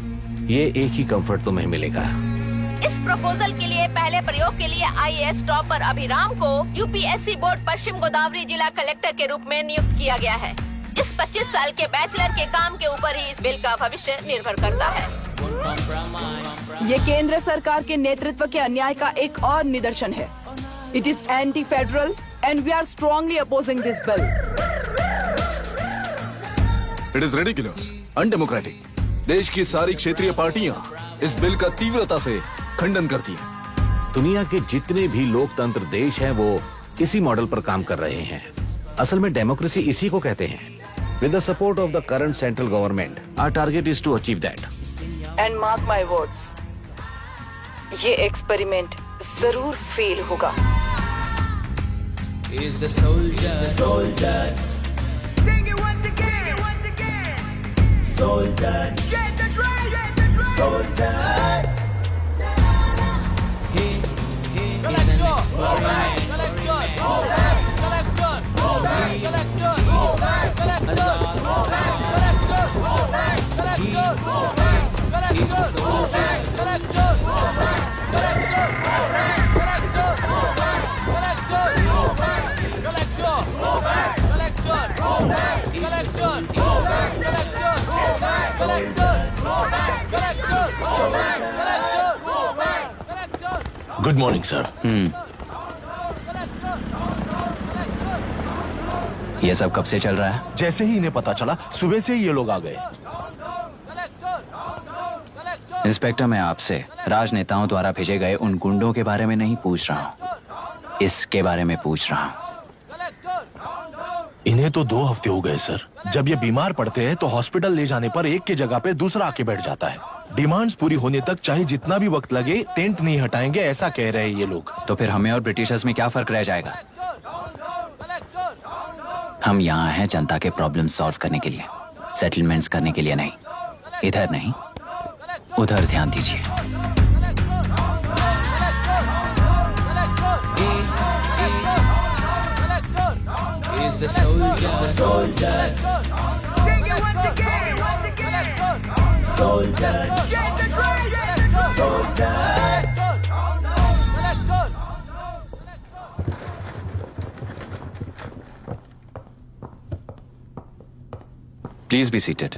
ये एक ही कंफर्ट तुम्हें मिलेगा, इस प्रपोजल के लिए पहले प्रयोग के लिए IAS टॉपर अभिराम को UPSC बोर्ड पश्चिम गोदावरी जिला कलेक्टर के रूप में नियुक्त किया गया है। इस 25 साल के बैचलर के काम के ऊपर ही इस बिल का भविष्य निर्भर करता है। ये केंद्र सरकार के नेतृत्व के अन्याय का एक और निदर्शन है। It is anti federal and we are strongly opposing this bill. It is ridiculous, undemocratic. देश की सारी क्षेत्रीय पार्टियां इस बिल का तीव्रता से खंडन करती हैं। दुनिया के जितने भी लोकतंत्र देश हैं वो इसी मॉडल पर काम कर रहे हैं। असल में डेमोक्रेसी इसी को कहते हैं। With the support of the current central government, our target is to achieve that. And mark my words, ये एक्सपेरिमेंट जरूर फेल होगा। Is the soldier, soldier. Sing it once again, once again. Soldier, get the drum, soldier. He is an experiment. Good morning sir. ये सब कब से चल रहा है? जैसे ही इन्हें पता चला, सुबह से ही ये लोग आ गए। इंस्पेक्टर, मैं आपसे राजनेताओं द्वारा भेजे गए उन गुंडों के बारे में नहीं पूछ रहा हूँ, इसके बारे में पूछ रहा हूँ। इन्हें तो 2 हफ्ते हो गए सर। जब ये बीमार पड़ते हैं तो हॉस्पिटल ले जाने पर एक की जगह पे दूसरा आके बैठ जाता है। डिमांड्स पूरी होने तक चाहे जितना भी वक्त लगे, टेंट नहीं हटाएंगे, ऐसा कह रहे हैं ये लोग। तो फिर हमें और ब्रिटिशर्स में क्या फर्क रह जाएगा? हम यहाँ हैं जनता के प्रॉब्लम सॉल्व करने के लिए, सेटलमेंट्स करने के लिए नहीं। इधर नहीं, उधर ध्यान दीजिए। Is the soldier, soldier. Sing it once again, once again. Soldier, get the drum, soldier. Please be seated.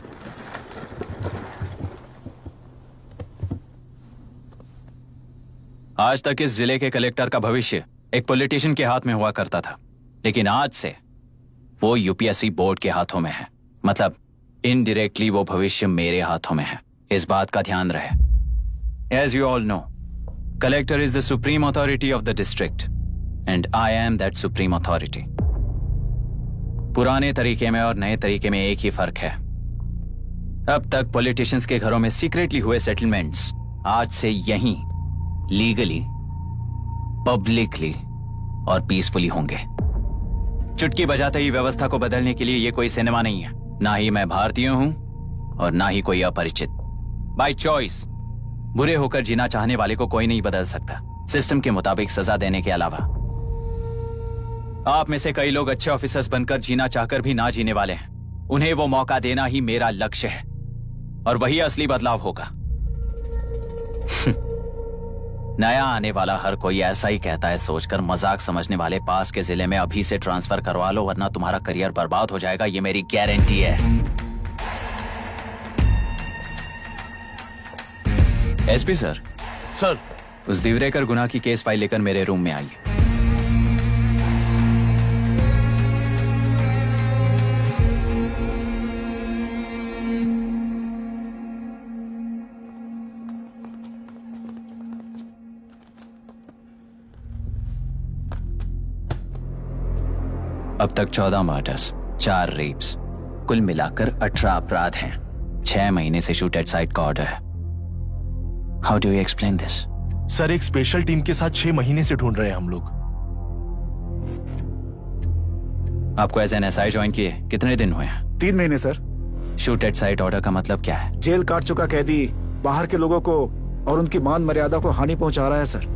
आज तक इस जिले के कलेक्टर का भविष्य एक पॉलिटिशियन के हाथ में हुआ करता था, लेकिन आज से वो यूपीएससी बोर्ड के हाथों में है। मतलब इनडायरेक्टली वो भविष्य मेरे हाथों में है। इस बात का ध्यान रहे। As you all know, collector is the supreme authority of the district and I am that supreme authority. पुराने तरीके में और नए तरीके में एक ही फर्क है। अब तक पॉलिटिशियंस के घरों में सीक्रेटली हुए सेटलमेंट्स आज से यहीं लीगली, पब्लिकली और पीसफुली होंगे। चुटकी बजाते ही व्यवस्था को बदलने के लिए ये कोई सिनेमा नहीं है। ना ही मैं भारतीय हूं और ना ही कोई अपरिचित। बाय चॉइस बुरे होकर जीना चाहने वाले को कोई नहीं बदल सकता, सिस्टम के मुताबिक सजा देने के अलावा। आप में से कई लोग अच्छे ऑफिसर्स बनकर जीना चाहकर भी ना जीने वाले हैं। उन्हें वो मौका देना ही मेरा लक्ष्य है और वही असली बदलाव होगा। नया आने वाला हर कोई ऐसा ही कहता है सोचकर मजाक समझने वाले पास के जिले में अभी से ट्रांसफर करवा लो, वरना तुम्हारा करियर बर्बाद हो जाएगा। ये मेरी गारंटी है। SP sir. सर। उस दिवरेकर गुनाह की केस फाइल लेकर मेरे रूम में आइए। अब तक 14 मर्डर्स, 4 रेप्स, कुल मिलाकर 18 अपराध हैं। 6 महीने से शूट एट साइट का ऑर्डर है। How do you explain this? Sir, एक स्पेशल टीम के साथ 6 महीने से ढूंढ रहे हैं हम लोग। आपको एज एन एसआई ज्वाइन किए कितने दिन हुए हैं? 3 महीने sir. Shoot at site order का मतलब क्या है? जेल काट चुका कैदी बाहर के लोगों को और उनकी मान मर्यादा को हानि पहुंचा रहा है सर।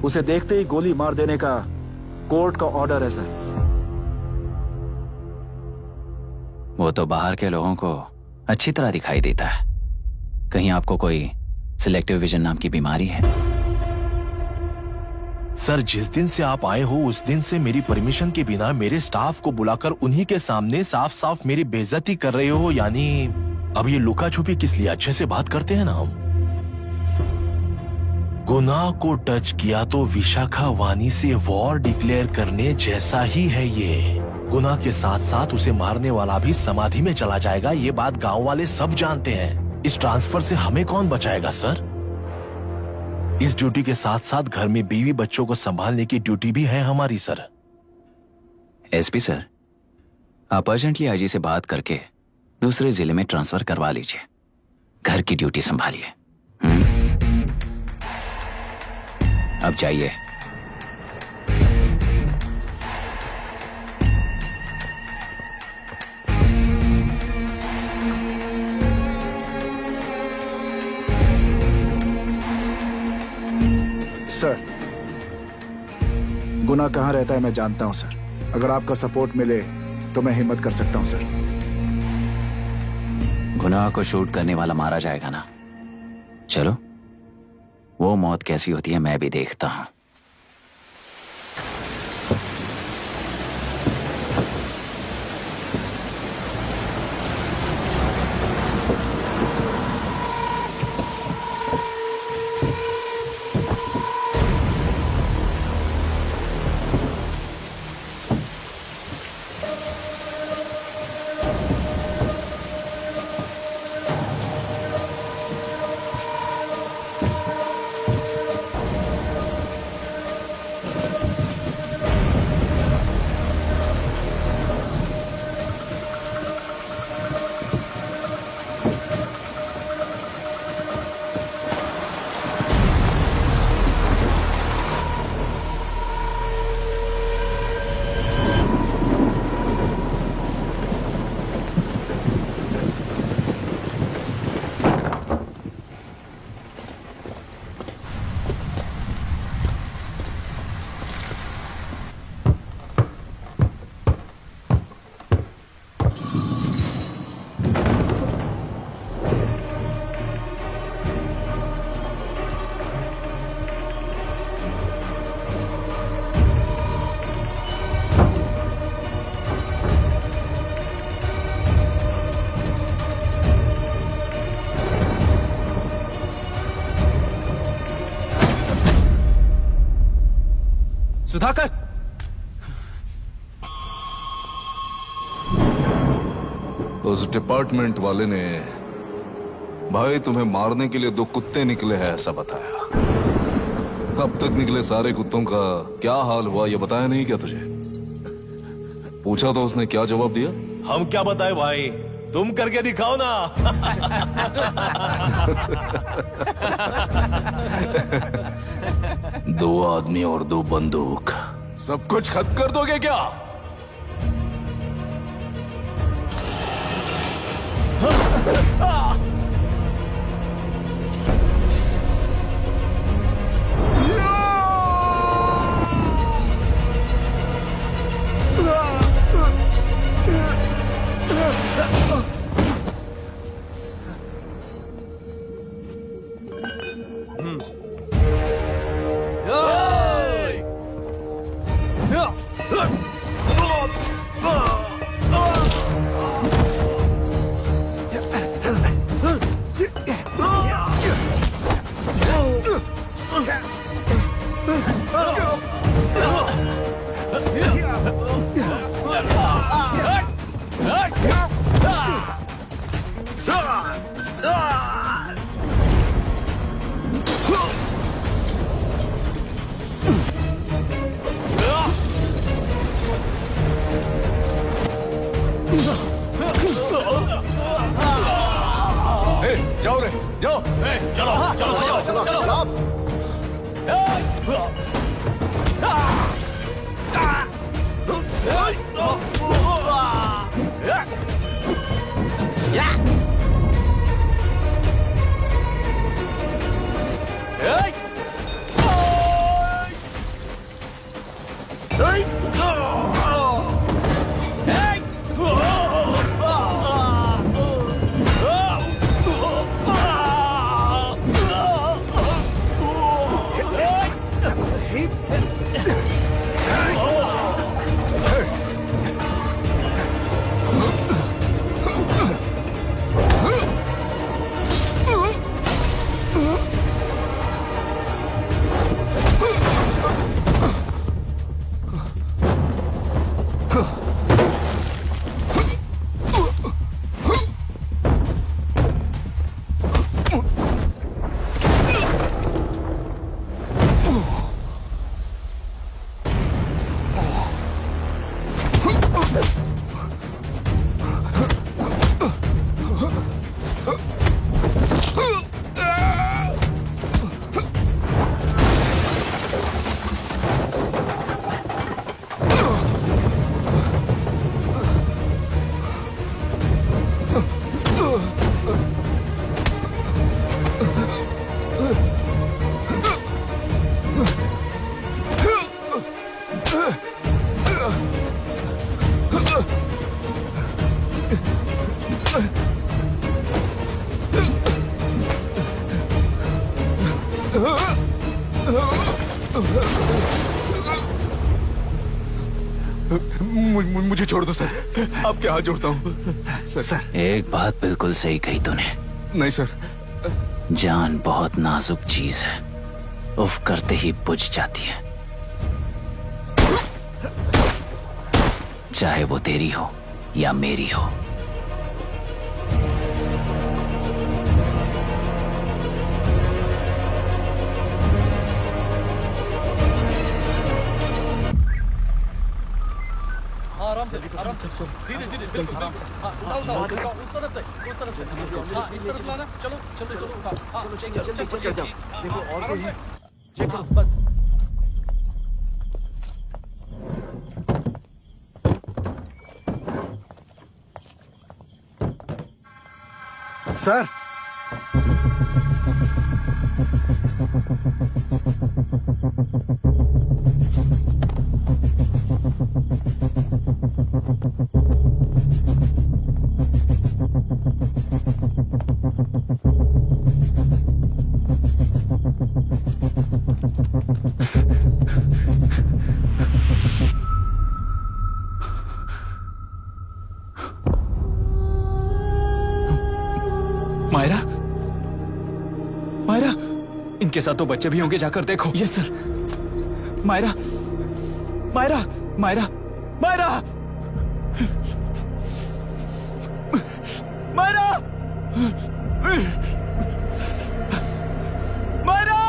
उसे देखते ही गोली मार देने का कोर्ट का ऑर्डर है सर। वो तो बाहर के लोगों को अच्छी तरह दिखाई देता है। कहीं आपको कोई सिलेक्टिव विजन नाम की बीमारी है? सर, जिस दिन से आप आए हो उस दिन से मेरी परमिशन के बिना मेरे स्टाफ को बुलाकर उन्हीं के सामने साफ साफ मेरी बेइज्जती कर रहे हो। यानी अब ये लुका छुपी किस लिए? अच्छे से बात करते हैं ना हम। गुनाह को टच किया तो विशाखा वानी से वॉर डिक्लेयर करने जैसा ही है ये। गुनाह के साथ साथ उसे मारने वाला भी समाधि में चला जाएगा। ये बात गांव वाले सब जानते हैं। इस ट्रांसफर से हमें कौन बचाएगा सर? इस ड्यूटी के साथ साथ घर में बीवी बच्चों को संभालने की ड्यूटी भी है हमारी सर। एसपी सर, आप अर्जेंटली आईजी से बात करके दूसरे जिले में ट्रांसफर करवा लीजिए। घर की ड्यूटी संभालिए। अब जाइए। सर, गुनाह कहाँ रहता है मैं जानता हूं सर। अगर आपका सपोर्ट मिले तो मैं हिम्मत कर सकता हूं सर। गुनाह को शूट करने वाला मारा जाएगा ना? चलो, वो मौत कैसी होती है मैं भी देखता हूं। सुधाकर, उस डिपार्टमेंट वाले ने भाई तुम्हें मारने के लिए 2 कुत्ते निकले हैं ऐसा बताया। अब तक निकले सारे कुत्तों का क्या हाल हुआ ये बताया नहीं क्या तुझे? पूछा तो उसने क्या जवाब दिया? हम क्या बताए भाई, तुम करके दिखाओ ना। 2 आदमी और 2 बंदूक, सब कुछ खत्म कर दोगे क्या? जाओ रे, जाओ। चलो चलो चलो चलो चलो। Hey! मुझे छोड़ दो सर, आपके हाथ जोड़ता हूँ सर। एक बात बिल्कुल सही कही तूने। नहीं सर। जान बहुत नाजुक चीज है, उफ करते ही बुझ जाती है, चाहे वो तेरी हो या मेरी हो। आराम से धीरे धीरे बिल्कुल आराम से। हाँ उठाओ उस तरफ से। हाँ इस तरफ लाना। चलो चलो उठाओ। हाँ चलो देखो और कोई चेक करो बस। सर मायरा, मायरा, इनके साथ तो बच्चे भी होंगे, जाकर देखो। Yes sir. Myra, Myra, Myra, Myra, Myra, Myra,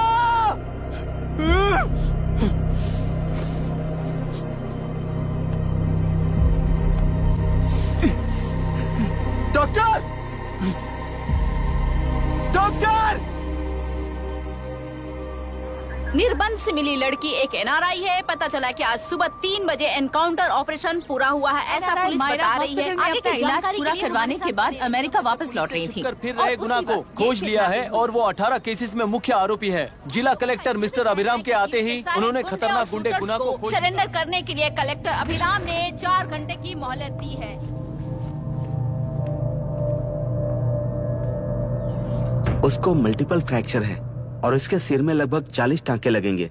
doctor, doctor! निर्बंध से मिली लड़की एक एनआरआई है। पता चला कि आज सुबह 3 बजे एनकाउंटर ऑपरेशन पूरा हुआ है, ऐसा पुलिस बता रही है। आगे का इलाज पूरा करवाने के बाद अमेरिका वापस लौट रही थी। फिर रहे गुनाह को खोज लिया है और वो 18 केसेस में मुख्य आरोपी है। जिला कलेक्टर मिस्टर अभिराम के आते ही उन्होंने खतरनाक गुंडे गुनाह को सरेंडर करने के लिए कलेक्टर अभिराम ने 4 घंटे की मोहलत दी है। उसको मल्टीपल फ्रैक्चर है और इसके सिर में लगभग 40 टांके लगेंगे,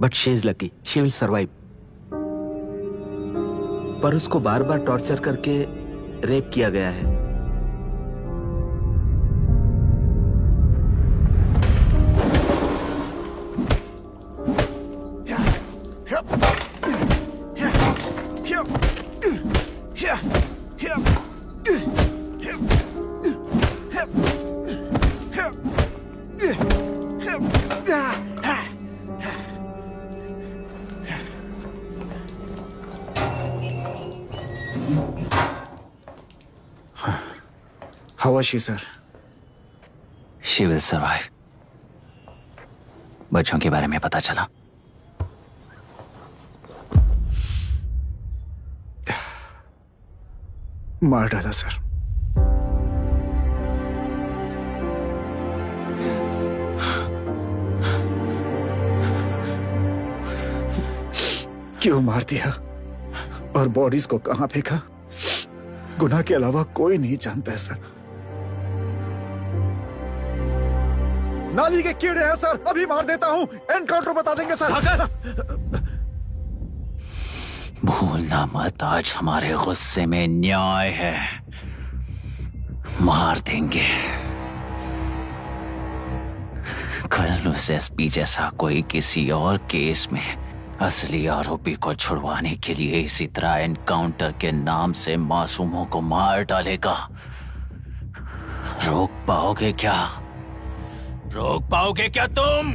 but she is lucky, she will survive. पर उसको बार बार टॉर्चर करके रेप किया गया है। How was she, sir? She will survive. बच्चों के बारे में पता चला? मार डाला सर। क्यों मार दिया और बॉडीज को कहां फेंका, गुनाह के अलावा कोई नहीं जानता है सर। नाली के कीड़े हैं सर, अभी मार देता हूं, एनकाउंटर बता देंगे सर। भूलना मत, आज हमारे गुस्से में न्याय है। मार देंगे। कल उस एसपी जैसा कोई किसी और केस में असली आरोपी को छुड़वाने के लिए इसी तरह एनकाउंटर के नाम से मासूमों को मार डालेगा। रोक पाओगे क्या? रोक पाओगे क्या तुम?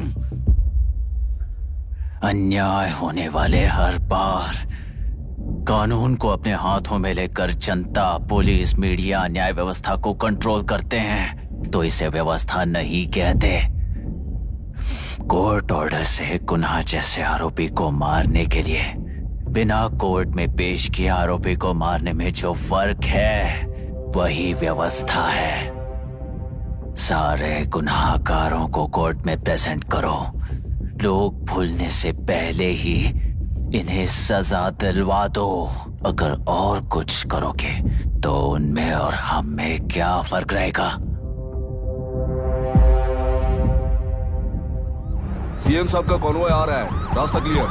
अन्याय होने वाले हर बार कानून को अपने हाथों में लेकर जनता, पुलिस, मीडिया, न्याय व्यवस्था को कंट्रोल करते हैं तो इसे व्यवस्था नहीं कहते। कोर्ट ऑर्डर से गुनाह जैसे आरोपी को मारने के लिए बिना कोर्ट में पेश किए आरोपी को मारने में जो फर्क है वही व्यवस्था है। सारे गुनाहगारों को कोर्ट में प्रेजेंट करो। लोग भूलने से पहले ही इन्हें सजा दिलवा दो। अगर और कुछ करोगे तो उनमें और हम में क्या फर्क रहेगा? सीएम साहब का कॉन्वॉय आ रहा है, रास्ता क्लियर।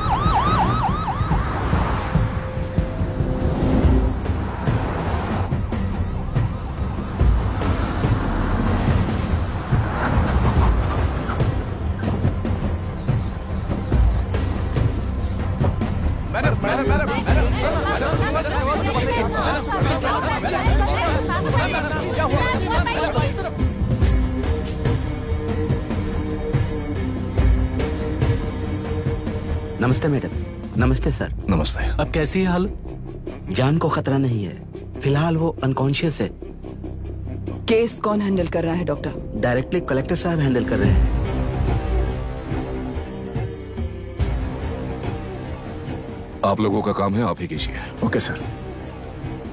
नमस्ते मैडम। नमस्ते सर। नमस्ते। अब कैसी है हालत? जान को खतरा नहीं है, फिलहाल वो अनकॉन्शियस है। केस कौन हैंडल कर रहा है डॉक्टर? डायरेक्टली कलेक्टर साहब हैंडल कर रहे हैं। आप लोगों का काम है, आप ही कीजिए। Okay sir.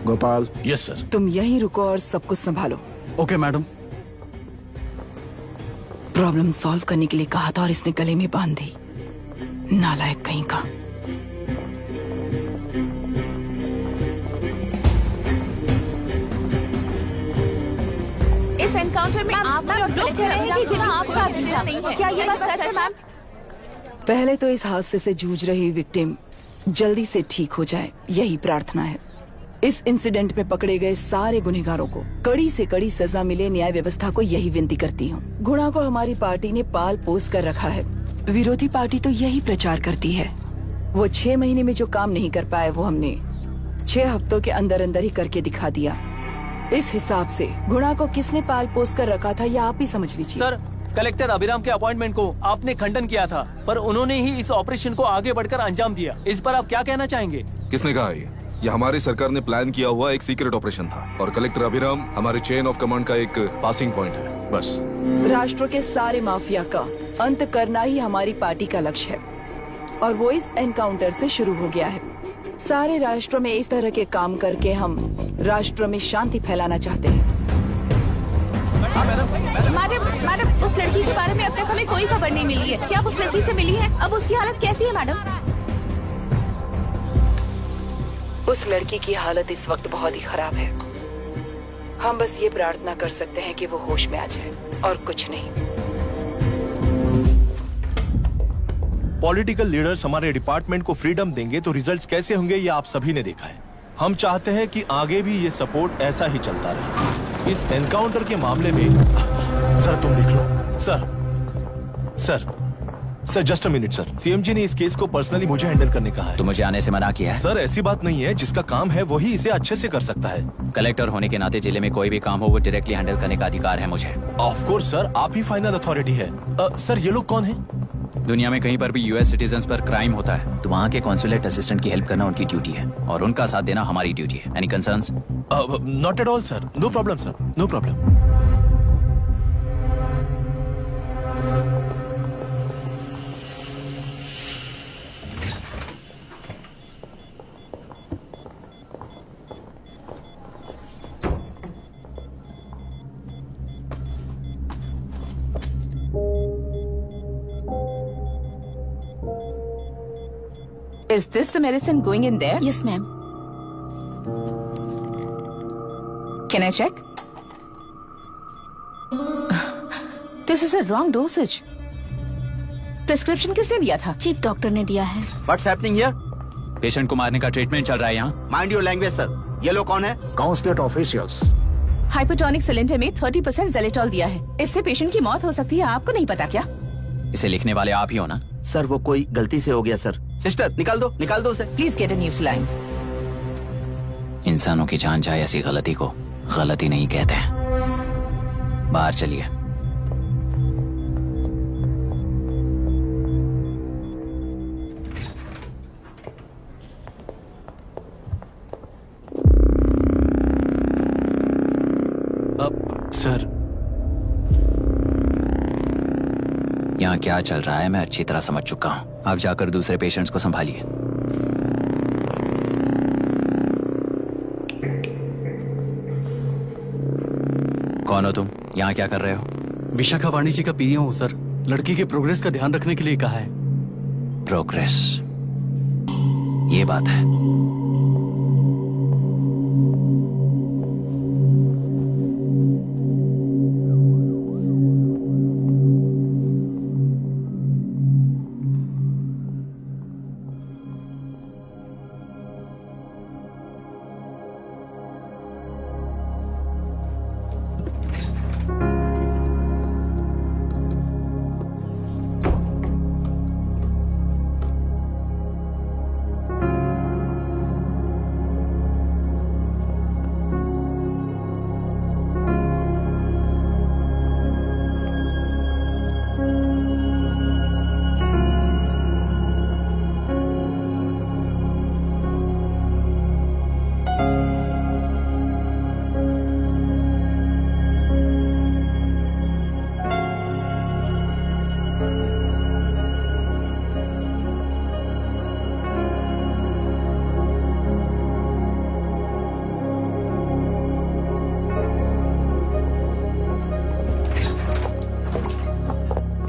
Gopal. Yes sir. तुम यहीं रुको और सब कुछ संभालो। Okay madam. प्रॉब्लम सॉल्व करने के लिए कहा था और इसने गले में बांध दी। नालायक कहीं का। इस एनकाउंटर में आप लोग कह रहे हैं कि बिना आपका अधिकार नहीं है। क्या ये बात सच है मैम? पहले तो इस हादसे से जूझ रही विक्टिम जल्दी से ठीक हो जाए, यही प्रार्थना है। इस इंसिडेंट में पकड़े गए सारे गुनहगारों को कड़ी से कड़ी सजा मिले, न्याय व्यवस्था को यही विनती करती हूँ। गुणा को हमारी पार्टी ने पाल पोस कर रखा है। विरोधी पार्टी तो यही प्रचार करती है। वो 6 महीने में जो काम नहीं कर पाए वो हमने 6 हफ्तों के अंदर अंदर ही करके दिखा दिया। इस हिसाब से गुणा को किसने पाल पोस कर रखा था यह आप ही समझ लीजिए। सर, कलेक्टर अभिराम के अपॉइंटमेंट को आपने खंडन किया था, पर उन्होंने ही इस ऑपरेशन को आगे बढ़कर अंजाम दिया। इस पर आप क्या कहना चाहेंगे? किसने कहा ये हमारी सरकार ने प्लान किया हुआ एक सीक्रेट ऑपरेशन था और कलेक्टर अभिराम हमारे चेन ऑफ कमांड का एक पासिंग पॉइंट है, बस। राष्ट्र के सारे माफिया का अंत करना ही हमारी पार्टी का लक्ष्य है और वो इस एनकाउंटर से शुरू हो गया है। सारे राष्ट्रों में इस तरह के काम करके हम राष्ट्र में शांति फैलाना चाहते हैं। मैडम, उस लड़की के बारे में अब तक हमें कोई खबर नहीं मिली है। क्या आप उस लड़की से मिली है? अब उसकी हालत कैसी है मैडम? उस लड़की की हालत इस वक्त बहुत ही खराब है। हम बस ये प्रार्थना कर सकते हैं कि वो होश में आ जाए और कुछ नहीं। पॉलिटिकल लीडर्स हमारे डिपार्टमेंट को फ्रीडम देंगे तो रिजल्ट्स कैसे होंगे ये आप सभी ने देखा है। हम चाहते हैं कि आगे भी ये सपोर्ट ऐसा ही चलता रहे। इस एनकाउंटर के मामले में सर तुम देख लो। Sir just a minute sir. CM ji ने इस केस को पर्सनली मुझे हैंडल करने कहा है। तो मुझे आने से मना किया है? सर ऐसी बात नहीं है, जिसका काम है वही इसे अच्छे से कर सकता है। कलेक्टर होने के नाते जिले में कोई भी काम हो वो डायरेक्टली हैंडल करने का अधिकार है मुझे। ऑफ कोर्स सर, आप ही फाइनल अथॉरिटी है। सर ये लोग कौन है? दुनिया में कहीं पर भी यूएस सिटीजन्स पर क्राइम होता है तो वहाँ के कॉन्सुलेट असिस्टेंट की हेल्प करना उनकी ड्यूटी है और उनका साथ देना हमारी ड्यूटी है। Any concerns? Not at all sir, no problem sir, no problem. Is this the medicine going in there? Yes, ma'am. Can I check? This is a wrong dosage. Prescription किसने दिया था? चीफ डॉक्टर ने दिया है। What's happening here? Patient को मारने का treatment चल रहा है यहाँ। Mind your language sir. ये लोग कौन है? Consulate officials. हाइपोटोनिक सिलेंडर में 30% जेलेटॉल दिया है। इससे पेशेंट की मौत हो सकती है। आपको नहीं पता क्या? इसे लिखने वाले आप ही हो ना? सर वो कोई गलती से हो गया सर। सिस्टर निकाल दो उसे। Please get a new saline. इंसानों की जान जाए ऐसी गलती को गलती नहीं कहते हैं। बाहर चलिए। सर यहाँ क्या चल रहा है मैं अच्छी तरह समझ चुका हूँ। आप जाकर दूसरे पेशेंट्स को संभालिए। कौन हो तुम? यहाँ क्या कर रहे हो? विशाखा वाणी जी का पीए हूँ सर। लड़की के प्रोग्रेस का ध्यान रखने के लिए कहा है। प्रोग्रेस, ये बात है।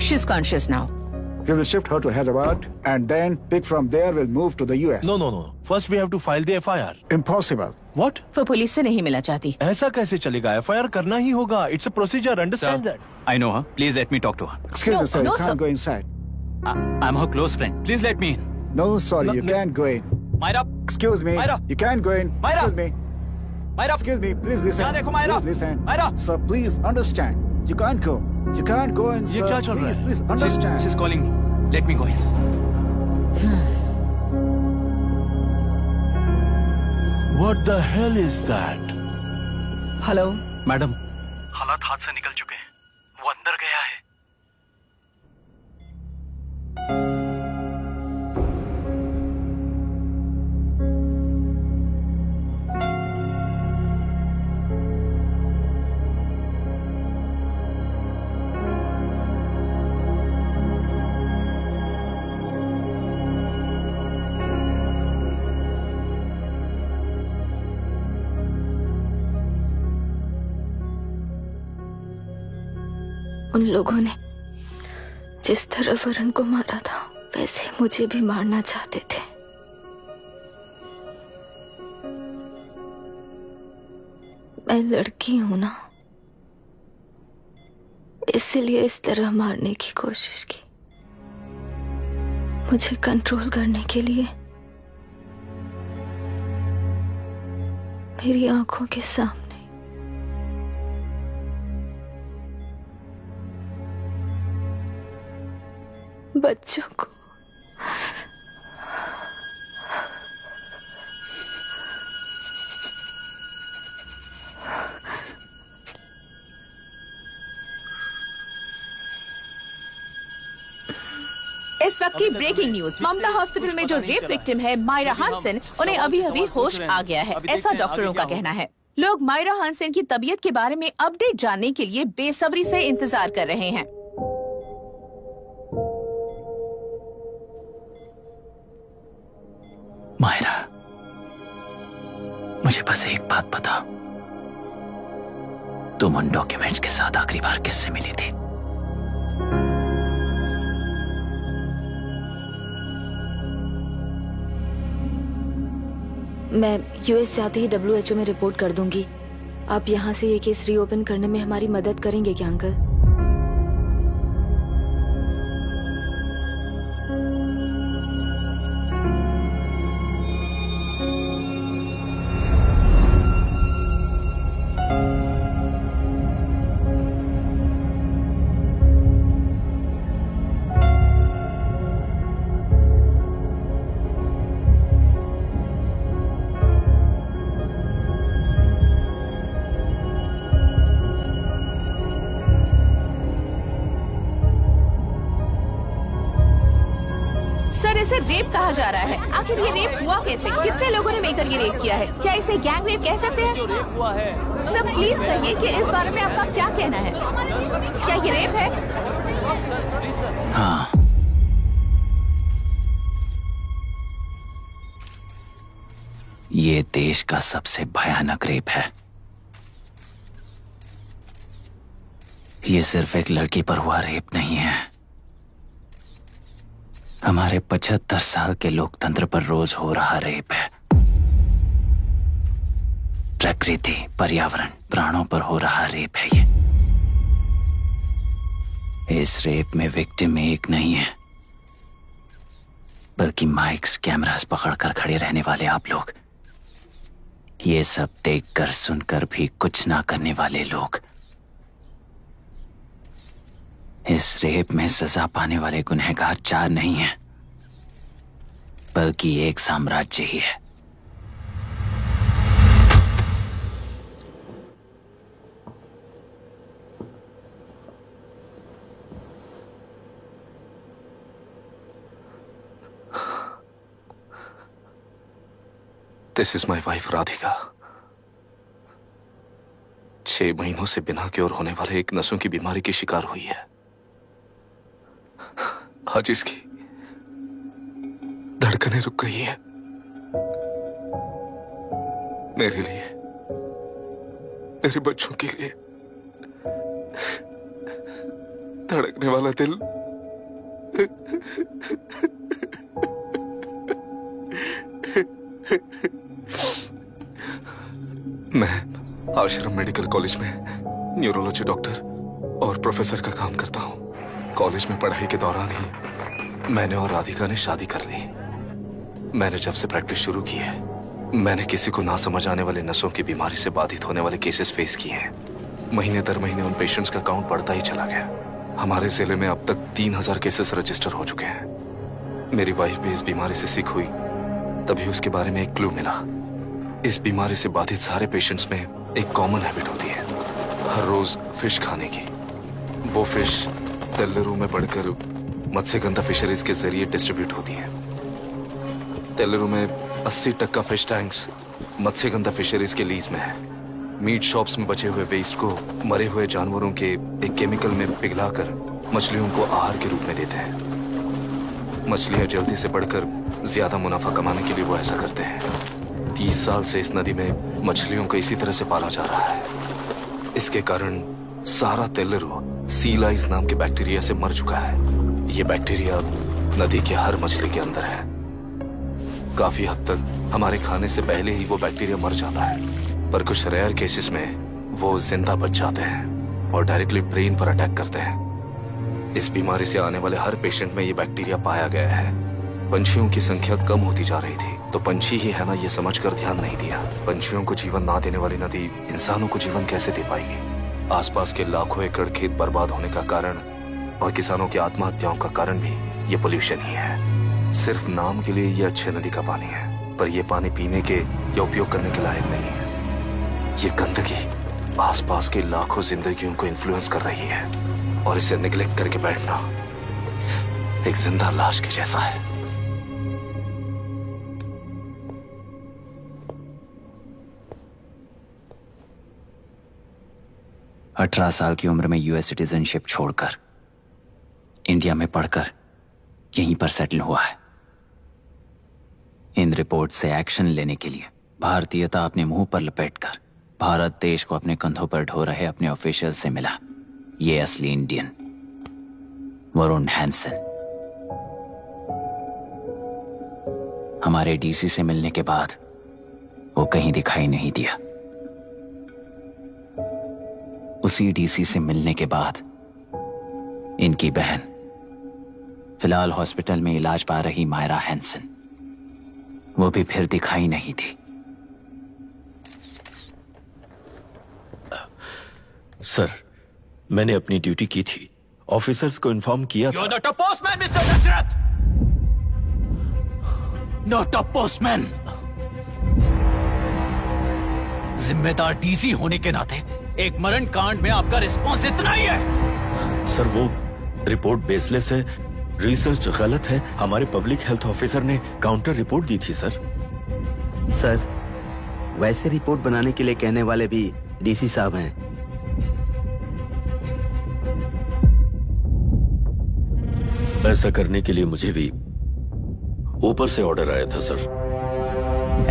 She's conscious now. We will shift her to Hyderabad and then pick from there. We'll move to the US. No. First we have to file the FIR. Impossible. What? वो पुलिस से नहीं मिलना चाहती। ऐसा कैसे चलेगा? FIR करना ही होगा। It's a procedure. Understand that? I know her. Please let me talk to her. Excuse me, sir. You can't go inside. I'm her close friend. Please let me in. No, sorry, you can't go in. Myra. Excuse me. Myra. You can't go in. Myra. Excuse me. Myra. Excuse me. Please listen. यहाँ देखो Myra. Please listen. Myra. Sir, please understand. You can't go. You can't go in, sir. ये क्या चल रहा है? Please understand. She's calling me. Let me go in. What the hell is that? Hello madam, हालात हाथ से निकल चुके हैं। वो अंदर गया है। उन लोगों ने जिस तरह वरुण को मारा था वैसे मुझे भी मारना चाहते थे। मैं लड़की हूं ना, इसलिए इस तरह मारने की कोशिश की। मुझे कंट्रोल करने के लिए मेरी आंखों के सामने बच्चों को इस वक्त की ब्रेकिंग न्यूज। ममता हॉस्पिटल में जो रेप विक्टिम है मायरा हानसन, उन्हें अभी अभी होश आ गया है, ऐसा डॉक्टरों का कहना है। लोग मायरा हानसन की तबीयत के बारे में अपडेट जानने के लिए बेसब्री से इंतजार कर रहे हैं। मायरा, मुझे बस एक बात बताओ, तुम उन डॉक्यूमेंट्स के साथ आखिरी बार किससे मिली थी? मैं यूएस जाते ही WHO में रिपोर्ट कर दूंगी। आप यहाँ से ये केस रीओपन करने में हमारी मदद करेंगे क्या अंकल? सर, इसे रेप कहा जा रहा है। आखिर ये रेप हुआ कैसे? कितने लोगों ने मिलकर ये रेप किया है? क्या इसे गैंग रेप कह सकते हैं? जो रेप हुआ है। सर प्लीज कहिए कि इस बारे में आपका क्या कहना है? क्या ये रेप है? हाँ, ये देश का सबसे भयानक रेप है। ये सिर्फ एक लड़की पर हुआ रेप नहीं है, हमारे 75 साल के लोकतंत्र पर रोज हो रहा रेप है। प्रकृति, पर्यावरण, प्राणों पर हो रहा रेप है ये। इस रेप में विक्टिम एक नहीं है, बल्कि माइक्स, कैमरास पकड़कर खड़े रहने वाले आप लोग। ये सब देखकर सुनकर भी कुछ ना करने वाले लोग। इस रेप में सजा पाने वाले गुनहगार 4 नहीं हैं, बल्कि एक साम्राज्य ही है। This is my wife Radhika. 6 महीनों से बिना क्योर होने वाले एक नसों की बीमारी की शिकार हुई है। आज इसकी धड़कनें रुक गई हैं। मेरे लिए, मेरे बच्चों के लिए धड़कने वाला दिल मैं आश्रम मेडिकल कॉलेज में न्यूरोलॉजी डॉक्टर और प्रोफेसर का काम करता हूं। कॉलेज में पढ़ाई के दौरान ही मैंने और राधिका ने शादी कर ली। मैंने जब से प्रैक्टिस शुरू की है, मैंने किसी को ना समझ आने वाले नसों की बीमारी से बाधित होने वाले केसेस फेस किए हैं। महीने दर महीने उन पेशेंट्स का काउंट बढ़ता ही चला गया। हमारे जिले में अब तक 3000 केसेस रजिस्टर हो चुके हैं। मेरी वाइफ भी इस बीमारी से सिक हुई, तभी उसके बारे में एक क्लू मिला। इस बीमारी से बाधित सारे पेशेंट्स में एक कॉमन हैबिट होती है, हर रोज फिश खाने की। वो फिश तेल्लुरु में बढ़कर मत्स्यगंधा फिशरीज के जरिए डिस्ट्रीब्यूट होती है। तेल्लुरु में 80% फिश टैंक्स मत्स्यगंधा फिशरीज के लीज में है। मीट शॉप्स में बचे हुए वेस्ट को मरे हुए जानवरों के एक केमिकल में पिघलाकर मछलियों को आहार के रूप में देते हैं। मछलियां जल्दी से बढ़कर ज्यादा मुनाफा कमाने के लिए वो ऐसा करते हैं। 30 साल से इस नदी में मछलियों को इसी तरह से पाला जा रहा है। इसके कारण सारा तेल्लुरु सी लाइज नाम के बैक्टीरिया से मर चुका है। ये बैक्टीरिया नदी के हर मछली के अंदर है। काफी हद तक हमारे खाने से पहले ही वो बैक्टीरिया मर जाता है, पर कुछ रेयर केसेस में वो जिंदा बच जाते हैं और डायरेक्टली ब्रेन पर अटैक करते हैं। इस बीमारी से आने वाले हर पेशेंट में ये बैक्टीरिया पाया गया है। पंछियों की संख्या कम होती जा रही थी, तो पंछी ही है ना ये समझकर ध्यान नहीं दिया। पंछियों को जीवन ना देने वाली नदी इंसानों को जीवन कैसे दे पाएगी? आसपास के लाखों एकड़ खेत बर्बाद होने का कारण और किसानों की आत्महत्याओं का कारण भी ये पोल्यूशन ही है। सिर्फ नाम के लिए ये अच्छे नदी का पानी है, पर ये पानी पीने के या उपयोग करने के लायक नहीं है। ये गंदगी आसपास के लाखों जिंदगियों को इन्फ्लुएंस कर रही है और इसे निगलेक्ट करके बैठना एक जिंदा लाश के जैसा है। अठारह साल की उम्र में यूएस सिटीजनशिप छोड़कर इंडिया में पढ़कर यहीं पर सेटल हुआ है। इन रिपोर्ट से एक्शन लेने के लिए भारतीयता अपने मुंह पर लपेटकर भारत देश को अपने कंधों पर ढो रहे अपने ऑफिशियल से मिला ये असली इंडियन वरुण हैंसन। हमारे डीसी से मिलने के बाद वो कहीं दिखाई नहीं दिया। उसी डीसी से मिलने के बाद इनकी बहन, फिलहाल हॉस्पिटल में इलाज पा रही मायरा हैंसन, वो भी फिर दिखाई नहीं दी। सर, मैंने अपनी ड्यूटी की थी, ऑफिसर्स को इन्फॉर्म किया था। You're not a postman, Mr. Dashrath! Not a postman! जिम्मेदार डीसी होने के नाते एक मरण कांड में आपका रिस्पॉन्स इतना ही है। सर, वो रिपोर्ट बेसलेस है, रिसर्च गलत है। हमारे पब्लिक हेल्थ ऑफिसर ने काउंटर रिपोर्ट दी थी सर। सर, वैसे रिपोर्ट बनाने के लिए कहने वाले भी डीसी साहब हैं। ऐसा करने के लिए मुझे भी ऊपर से ऑर्डर आया था sir.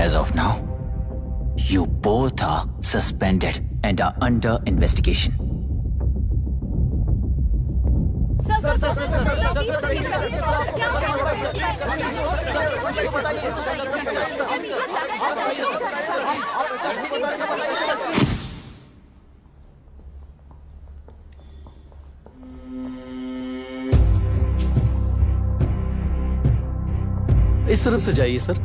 As of now, you both are suspended and are under investigation. इस तरफ से जाइए सर।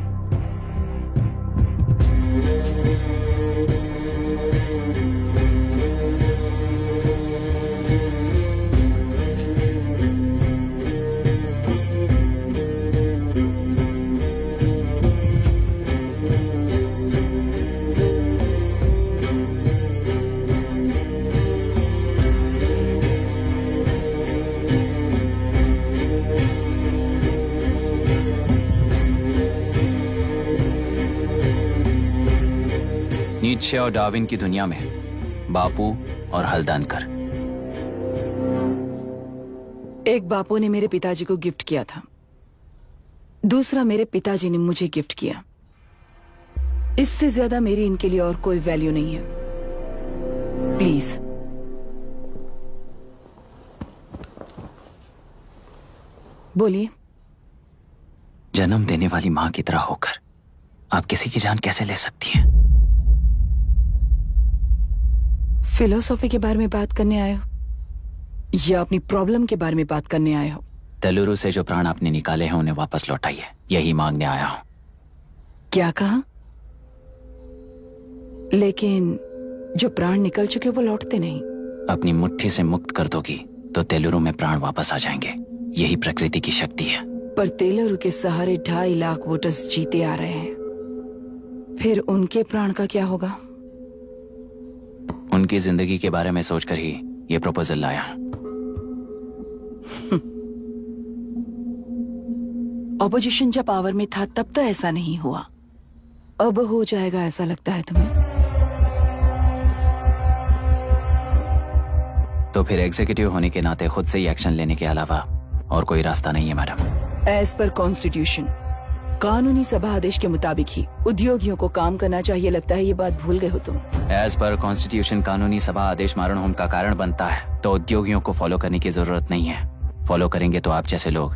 नीत्शे और डार्विन की दुनिया में बापू और हल्दानकर। एक बापू ने मेरे पिताजी को गिफ्ट किया था, दूसरा मेरे पिताजी ने मुझे गिफ्ट किया। इससे ज्यादा मेरी इनके लिए और कोई वैल्यू नहीं है। प्लीज बोलिए। जन्म देने वाली मां की तरह होकर आप किसी की जान कैसे ले सकती हैं? फिलोसॉफी के बारे में बात करने आए हो या अपनी प्रॉब्लम के बारे में बात करने आए हो? तेलुरु से जो प्राण आपने निकाले हैं उन्हें वापस लौटाइए, यही मांगने आया हूं। क्या कहा? लेकिन जो प्राण निकल चुके वो लौटते नहीं। अपनी मुट्ठी से मुक्त कर दोगी तो तेलुरु में प्राण वापस आ जाएंगे, यही प्रकृति की शक्ति है। पर तेलुरु के सहारे 2.5 लाख वोटर्स जीते आ रहे हैं, फिर उनके प्राण का क्या होगा? उनकी जिंदगी के बारे में सोचकर ही ये प्रपोजल लाया। ऑपोजिशन जब पावर में था तब तो ऐसा नहीं हुआ, अब हो जाएगा ऐसा लगता है तुम्हें? तो फिर एग्जीक्यूटिव होने के नाते खुद से ही एक्शन लेने के अलावा और कोई रास्ता नहीं है मैडम। एज पर कॉन्स्टिट्यूशन, कानूनी सभा आदेश के मुताबिक ही उद्योगियों को काम करना चाहिए। लगता है ये बात भूल गए हो तुम। एज पर कॉन्स्टिट्यूशन कानूनी सभा आदेश मारण होम का कारण बनता है, तो उद्योगियों को फॉलो करने की जरूरत नहीं है। फॉलो करेंगे तो आप जैसे लोग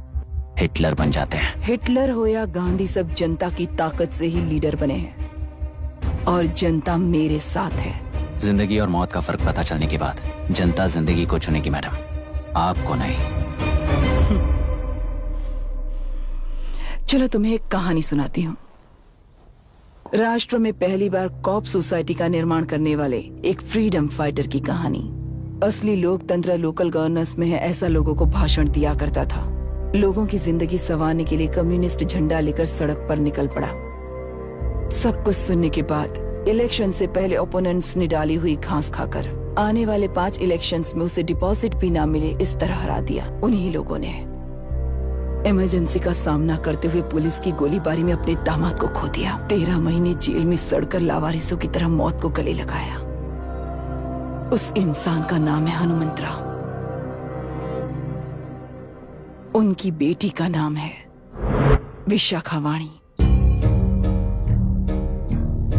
हिटलर बन जाते हैं। हिटलर हो या गांधी, सब जनता की ताकत से ही लीडर बने हैं और जनता मेरे साथ है। जिंदगी और मौत का फर्क पता चलने के बाद जनता जिंदगी को चुनेगी मैडम, आपको नहीं। चलो तुम्हें एक कहानी सुनाती हूँ। राष्ट्र में पहली बार कॉप सोसाइटी का निर्माण करने वाले एक फ्रीडम फाइटर की कहानी। असली लोकतंत्र लोकल गवर्नेंस में है, ऐसा लोगों को भाषण दिया करता था। लोगों की जिंदगी संवारने के लिए कम्युनिस्ट झंडा लेकर सड़क पर निकल पड़ा। सब कुछ सुनने के बाद इलेक्शन से पहले ओपोनेंट्स ने डाली हुई घास खाकर आने वाले 5 इलेक्शंस में उसे डिपॉजिट भी ना मिले, इस तरह हरा दिया उन्हीं लोगों ने। इमरजेंसी का सामना करते हुए पुलिस की गोलीबारी में अपने दामाद को खो दिया। 13 महीने जेल में सड़कर लावारिसों की तरह मौत को गले लगाया। उस इंसान का नाम है हनुमंतराव। उनकी बेटी का नाम है विशाखावाणी।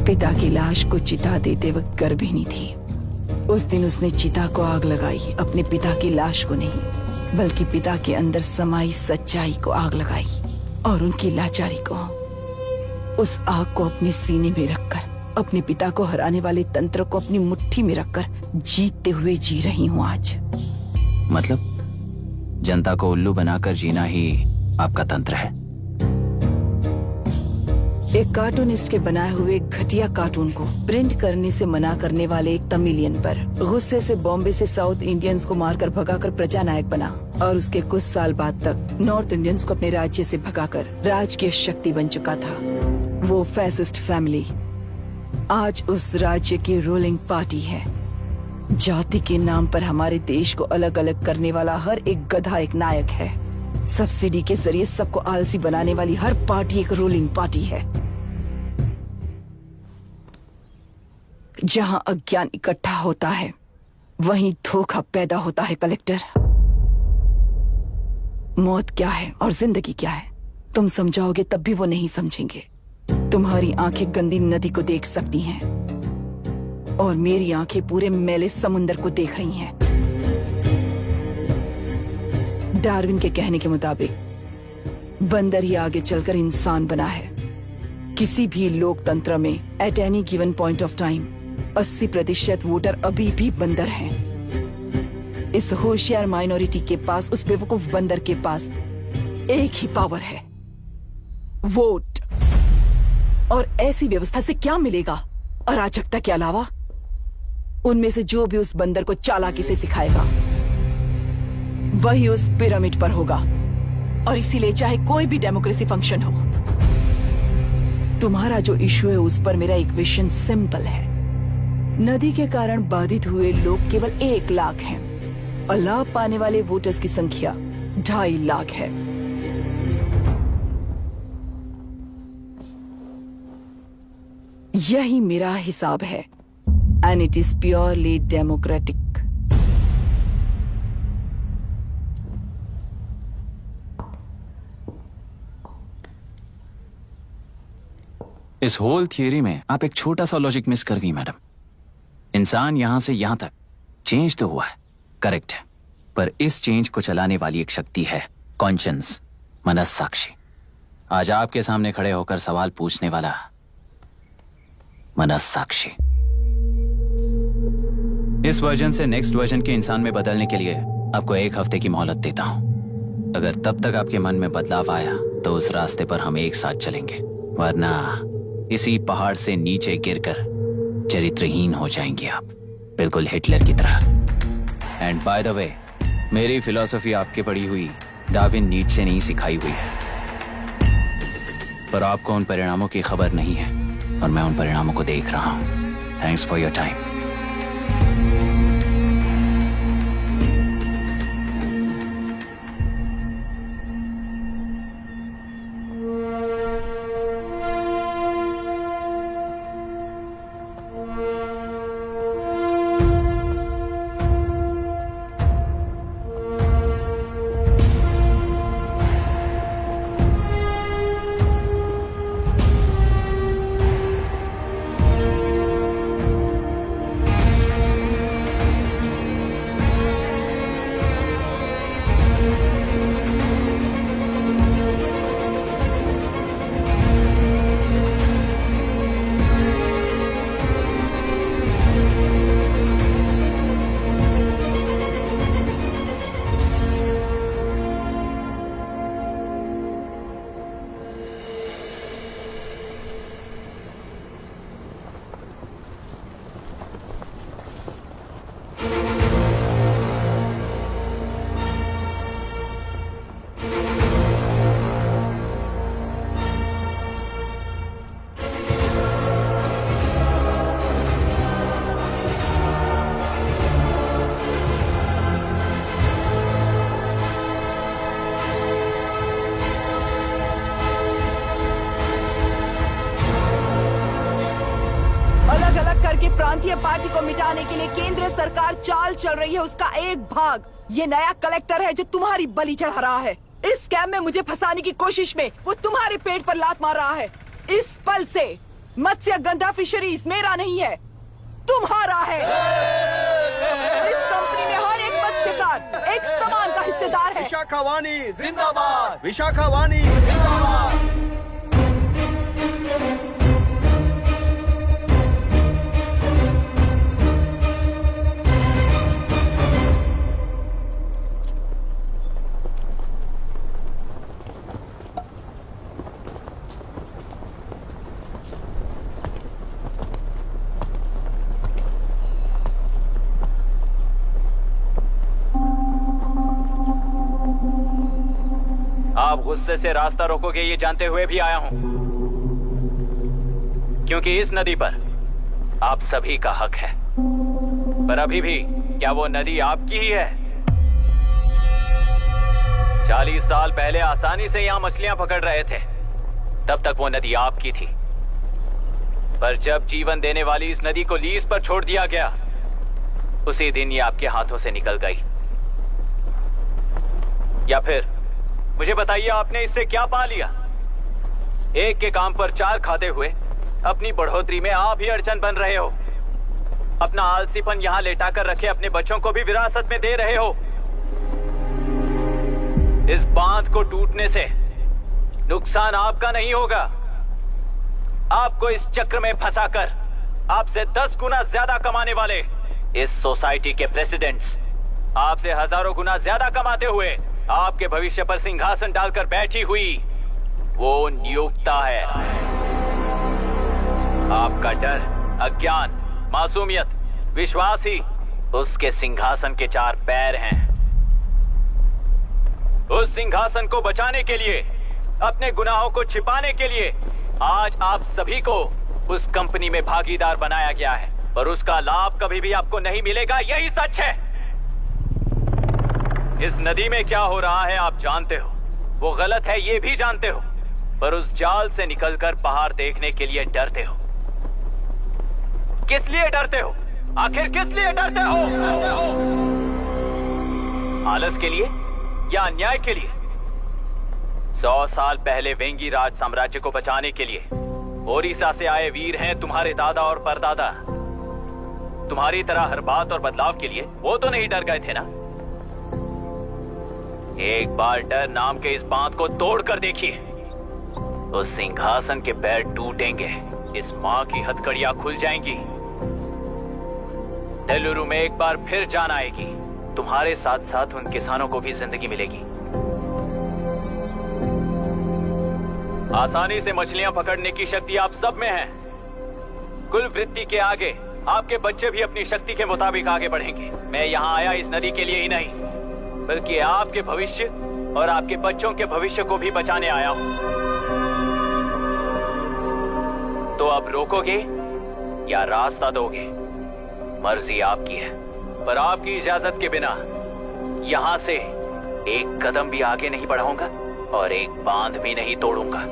पिता की लाश को चिता देते वक्त गर्भिणी थी। उस दिन उसने चिता को आग लगाई, अपने पिता की लाश को नहीं बल्कि पिता के अंदर समाई सच्चाई को आग लगाई और उनकी लाचारी को। उस आग को अपने सीने में रखकर अपने पिता को हराने वाले तंत्र को अपनी मुट्ठी में रखकर जीतते हुए जी रही हूँ आज। मतलब जनता को उल्लू बनाकर जीना ही आपका तंत्र है? एक कार्टूनिस्ट के बनाए हुए एक घटिया कार्टून को प्रिंट करने से मना करने वाले एक तमिलियन पर गुस्से से बॉम्बे से साउथ इंडियंस को मारकर भगाकर प्रजानायक बना और उसके कुछ साल बाद तक नॉर्थ इंडियंस को अपने राज्य से भगाकर राजकीय शक्ति बन चुका था। वो फैसिस्ट फैमिली आज उस राज्य की रूलिंग पार्टी है। जाति के नाम पर हमारे देश को अलग अलग करने वाला हर एक गधा एक नायक है। सब्सिडी के जरिए सबको आलसी बनाने वाली हर पार्टी एक रूलिंग पार्टी है। जहां अज्ञान इकट्ठा होता है वहीं धोखा पैदा होता है। कलेक्टर, मौत क्या है और जिंदगी क्या है तुम समझाओगे तब भी वो नहीं समझेंगे। तुम्हारी आंखें गंदी नदी को देख सकती हैं और मेरी आंखें पूरे मैले समुंदर को देख रही हैं। डार्विन के कहने के मुताबिक बंदर ही आगे चलकर इंसान बना है। किसी भी लोकतंत्र में at any given point of time 80% voter अभी भी बंदर हैं। इस होशियार माइनॉरिटी के पास, उस बेवकूफ बंदर के पास एक ही पावर है, वोट। और ऐसी व्यवस्था से क्या मिलेगा अराजकता के अलावा? उनमें से जो भी उस बंदर को चालाकी से सिखाएगा वही उस पिरामिड पर होगा। और इसीलिए चाहे कोई भी डेमोक्रेसी फंक्शन हो, तुम्हारा जो इशू है उस पर मेरा इक्वेशन सिंपल है। नदी के कारण बाधित हुए लोग केवल 1 लाख हैं और लाभ पाने वाले वोटर्स की संख्या 2.5 लाख है। यही मेरा हिसाब है and it is purely democratic. इस होल थियरी में आप एक छोटा सा लॉजिक मिस कर गई मैडम। इंसान यहां से यहां तक चेंज तो हुआ है, करेक्ट है, पर इस चेंज को चलाने वाली एक शक्ति है, कॉन्शियंस, मनस्साक्षी। आज आपके सामने खड़े होकर सवाल पूछने वाला मनस्साक्षी। इस वर्जन से नेक्स्ट वर्जन के इंसान में बदलने के लिए आपको 1 हफ्ते की मोहलत देता हूं। अगर तब तक आपके मन में बदलाव आया तो उस रास्ते पर हम एक साथ चलेंगे, वरना इसी पहाड़ से नीचे गिरकर चरित्रहीन हो जाएंगे आप, बिल्कुल हिटलर की तरह। एंड बाय द वे, मेरी फिलॉसफी आपके पढ़ी हुई डार्विन नीचे नहीं सिखाई हुई है, पर आपको उन परिणामों की खबर नहीं है और मैं उन परिणामों को देख रहा हूं। Thanks for your time. प्रांतीय पार्टी को मिटाने के लिए केंद्र सरकार चाल चल रही है, उसका एक भाग ये नया कलेक्टर है जो तुम्हारी बलि चढ़ा रहा है। इस स्कैम में मुझे फंसाने की कोशिश में वो तुम्हारे पेट पर लात मार रहा है। इस पल से मत्स्य गंधा फिशरीज मेरा नहीं है, तुम्हारा है। इस कंपनी में हर एक मत्स्यकार एक समान का हिस्सेदार है। विशाखावाणी जिंदाबाद, विशाखावाणी जिंदाबाद। गुस्से से रास्ता रोकोगे ये जानते हुए भी आया हूं, क्योंकि इस नदी पर आप सभी का हक है। पर अभी भी क्या वो नदी आपकी ही है? 40 साल पहले आसानी से यहां मछलियां पकड़ रहे थे, तब तक वो नदी आपकी थी। पर जब जीवन देने वाली इस नदी को लीज पर छोड़ दिया गया, उसी दिन ये आपके हाथों से निकल गई। या फिर मुझे बताइए, आपने इससे क्या पा लिया? एक के काम पर 4 खाते हुए अपनी बढ़ोतरी में आप ही अड़चन बन रहे हो। अपना आलसीपन यहां लेटाकर रखे अपने बच्चों को भी विरासत में दे रहे हो। इस बांध को टूटने से नुकसान आपका नहीं होगा। आपको इस चक्र में फंसाकर आपसे 10 गुना ज्यादा कमाने वाले इस सोसाइटी के प्रेसिडेंट्स आपसे हजारों गुना ज्यादा कमाते हुए आपके भविष्य पर सिंहासन डालकर बैठी हुई वो नियोक्ता है। आपका डर, अज्ञान, मासूमियत, विश्वास ही उसके सिंहासन के 4 पैर हैं। उस सिंहासन को बचाने के लिए, अपने गुनाहों को छिपाने के लिए आज आप सभी को उस कंपनी में भागीदार बनाया गया है, पर उसका लाभ कभी भी आपको नहीं मिलेगा। यही सच है। इस नदी में क्या हो रहा है आप जानते हो, वो गलत है ये भी जानते हो, पर उस जाल से निकलकर बाहर देखने के लिए डरते हो। किस लिए डरते हो? आखिर किस लिए डरते हो? आलस के लिए या अन्याय के लिए? 100 साल पहले वेंगी राज साम्राज्य को बचाने के लिए ओडिशा से आए वीर हैं तुम्हारे दादा और परदादा। तुम्हारी तरह हर बात और बदलाव के लिए वो तो नहीं डर गए थे ना। एक बार डर नाम के इस बांध को तोड़ कर देखिए, उस सिंहासन के पैर टूटेंगे, इस मां की हथकड़ियां खुल जाएंगी। तेलुरु में एक बार फिर जान आएगी। तुम्हारे साथ साथ उन किसानों को भी जिंदगी मिलेगी। आसानी से मछलियां पकड़ने की शक्ति आप सब में है। कुल वृत्ति के आगे आपके बच्चे भी अपनी शक्ति के मुताबिक आगे बढ़ेंगे। मैं यहाँ आया इस नदी के लिए ही नहीं, बल्कि आपके भविष्य और आपके बच्चों के भविष्य को भी बचाने आया हूँ। तो अब रोकोगे या रास्ता दोगे, मर्जी आपकी है, पर आपकी इजाजत के बिना यहाँ से एक कदम भी आगे नहीं बढ़ाऊंगा और एक बांध भी नहीं तोड़ूंगा।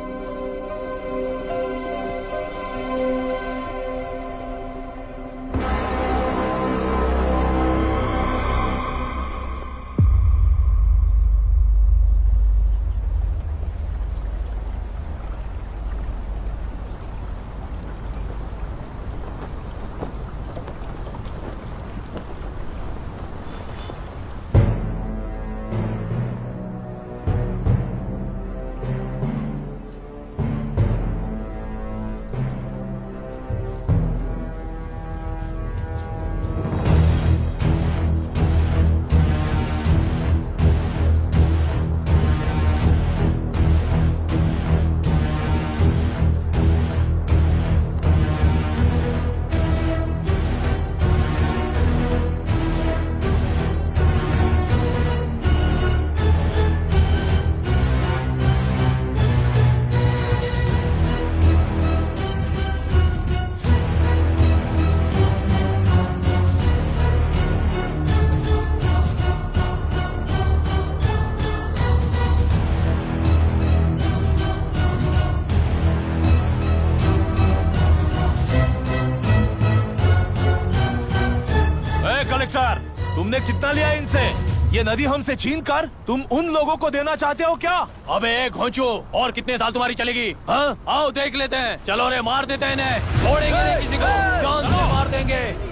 तुमने कितना लिया इनसे? ये नदी हमसे छीन कर तुम उन लोगों को देना चाहते हो क्या? अबे घोंचो, और कितने साल तुम्हारी चलेगी? हाँ, आओ देख लेते हैं। चलो रे, मार देते हैं इन्हें। छोड़ेंगे नहीं किसी को, जान से मार देंगे।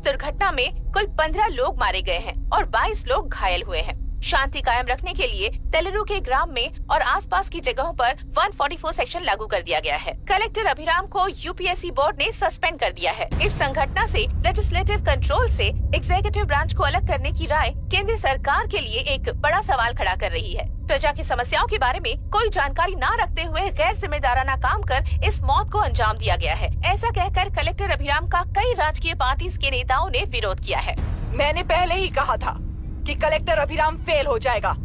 दुर्घटना में कुल 15 लोग मारे गए हैं और 22 लोग घायल हुए हैं। शांति कायम रखने के लिए तेलुरु के ग्राम में और आसपास की जगहों पर 144 सेक्शन लागू कर दिया गया है। कलेक्टर अभिराम को यूपीएससी बोर्ड ने सस्पेंड कर दिया है। इस संघटना से लेजिस्लेटिव कंट्रोल से एग्जीक्यूटिव ब्रांच को अलग करने की राय केंद्र सरकार के लिए एक बड़ा सवाल खड़ा कर रही है। प्रजा की समस्याओं के बारे में कोई जानकारी न रखते हुए गैर जिम्मेदाराना काम कर इस मौत को अंजाम दिया गया है। ऐसा कहकर कलेक्टर अभिराम का कई राजकीय पार्टी के नेताओं ने विरोध किया है। मैंने पहले ही कहा था कि कलेक्टर अभिराम फेल हो जाएगा।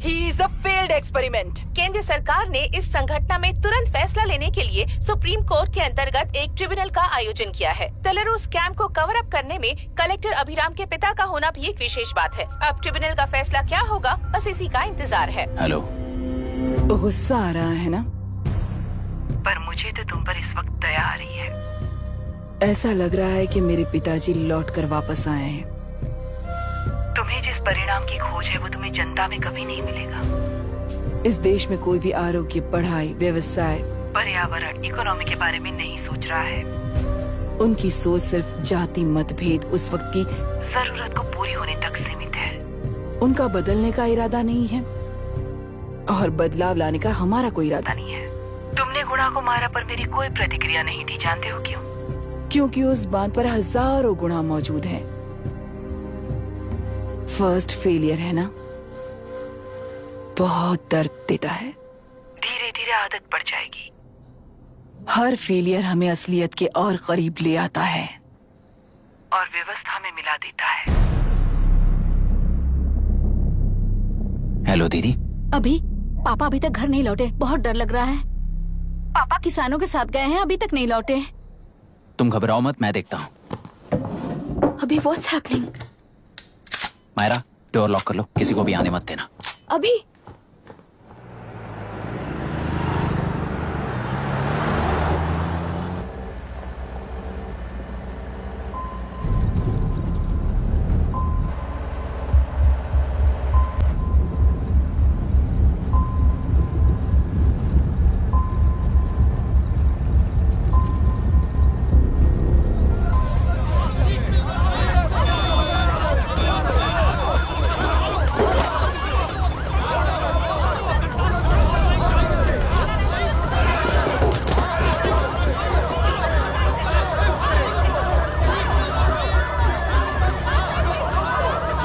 He is a failed experiment. केंद्र सरकार ने इस संघटना में तुरंत फैसला लेने के लिए सुप्रीम कोर्ट के अंतर्गत एक ट्रिब्यूनल का आयोजन किया है। तेलुरु स्कैम को कवर अप करने में कलेक्टर अभिराम के पिता का होना भी एक विशेष बात है। अब ट्रिब्यूनल का फैसला क्या होगा, बस इसी का इंतजार है। हेलो, गुस्सा आ रहा है ना? पर मुझे तो तुम पर इस वक्त दया आ रही है। ऐसा लग रहा है कि मेरे पिताजी लौट कर वापस आए हैं। तुम्हें जिस परिणाम की खोज है वो तुम्हें जनता में कभी नहीं मिलेगा। इस देश में कोई भी आरोग्य, पढ़ाई, व्यवसाय, पर्यावरण, इकोनॉमी के बारे में नहीं सोच रहा है। उनकी सोच सिर्फ जाति मतभेद उस वक्त की जरूरत को पूरी होने तक सीमित है। उनका बदलने का इरादा नहीं है और बदलाव लाने का हमारा कोई इरादा नहीं है। तुमने गुणा को मारा पर मेरी कोई प्रतिक्रिया नहीं थी, जानते हो क्यों? क्योंकि उस बात पर हजारों गुणा मौजूद हैं। फर्स्ट फेलियर है ना, बहुत दर्द देता है। धीरे धीरे आदत पड़ जाएगी। हर फेलियर हमें असलियत के और करीब ले आता है और व्यवस्था में मिला देता है। हेलो दीदी। अभी पापा अभी तक घर नहीं लौटे, बहुत डर लग रहा है। पापा किसानों के साथ गए हैं, अभी तक नहीं लौटे। तुम घबराओ मत, मैं देखता हूँ। अभी what's happening? Myra, door lock कर लो, किसी को भी आने मत देना। अभी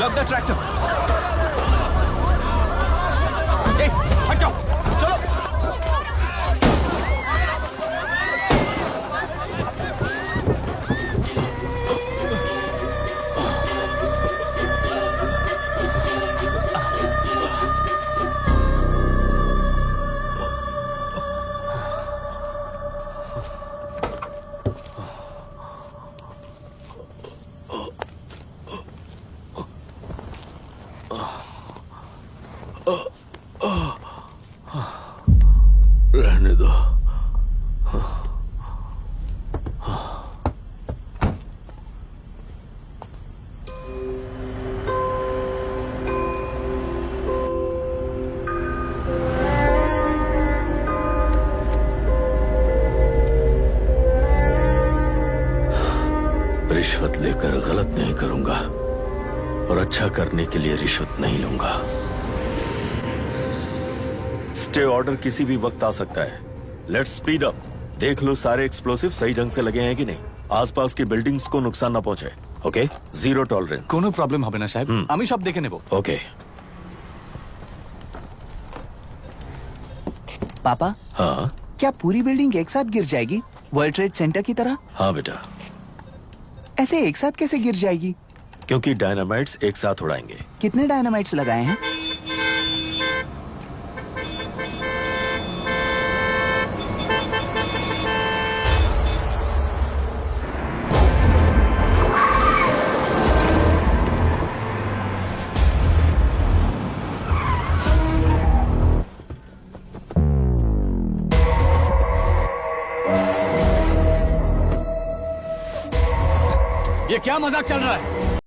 Lock the tractor. Hey, हट जाओ, चलो। रहने दो। रिश्वत लेकर गलत नहीं करूंगा और अच्छा करने के लिए रिश्वत नहीं लूंगा। स्टे ऑर्डर किसी भी वक्त आ सकता है। Let's speed up. देख लो सारे एक्सप्लोसिव सही ढंग से लगे हैं कि नहीं। आसपास की बिल्डिंग्स को नुकसान ना पहुंचे। Okay, zero tolerance. कोनो प्रॉब्लम হবে না সাহেব, আমি সব দেখে নেব। ओके। पापा, हाँ क्या पूरी बिल्डिंग एक साथ गिर जाएगी, वर्ल्ड ट्रेड सेंटर की तरह? हाँ बेटा। ऐसे एक साथ कैसे गिर जाएगी? क्योंकि डायनामाइट्स एक साथ उड़ाएंगे। कितने डायनामाइट्स लगाए हैं? ये क्या मजाक चल रहा है?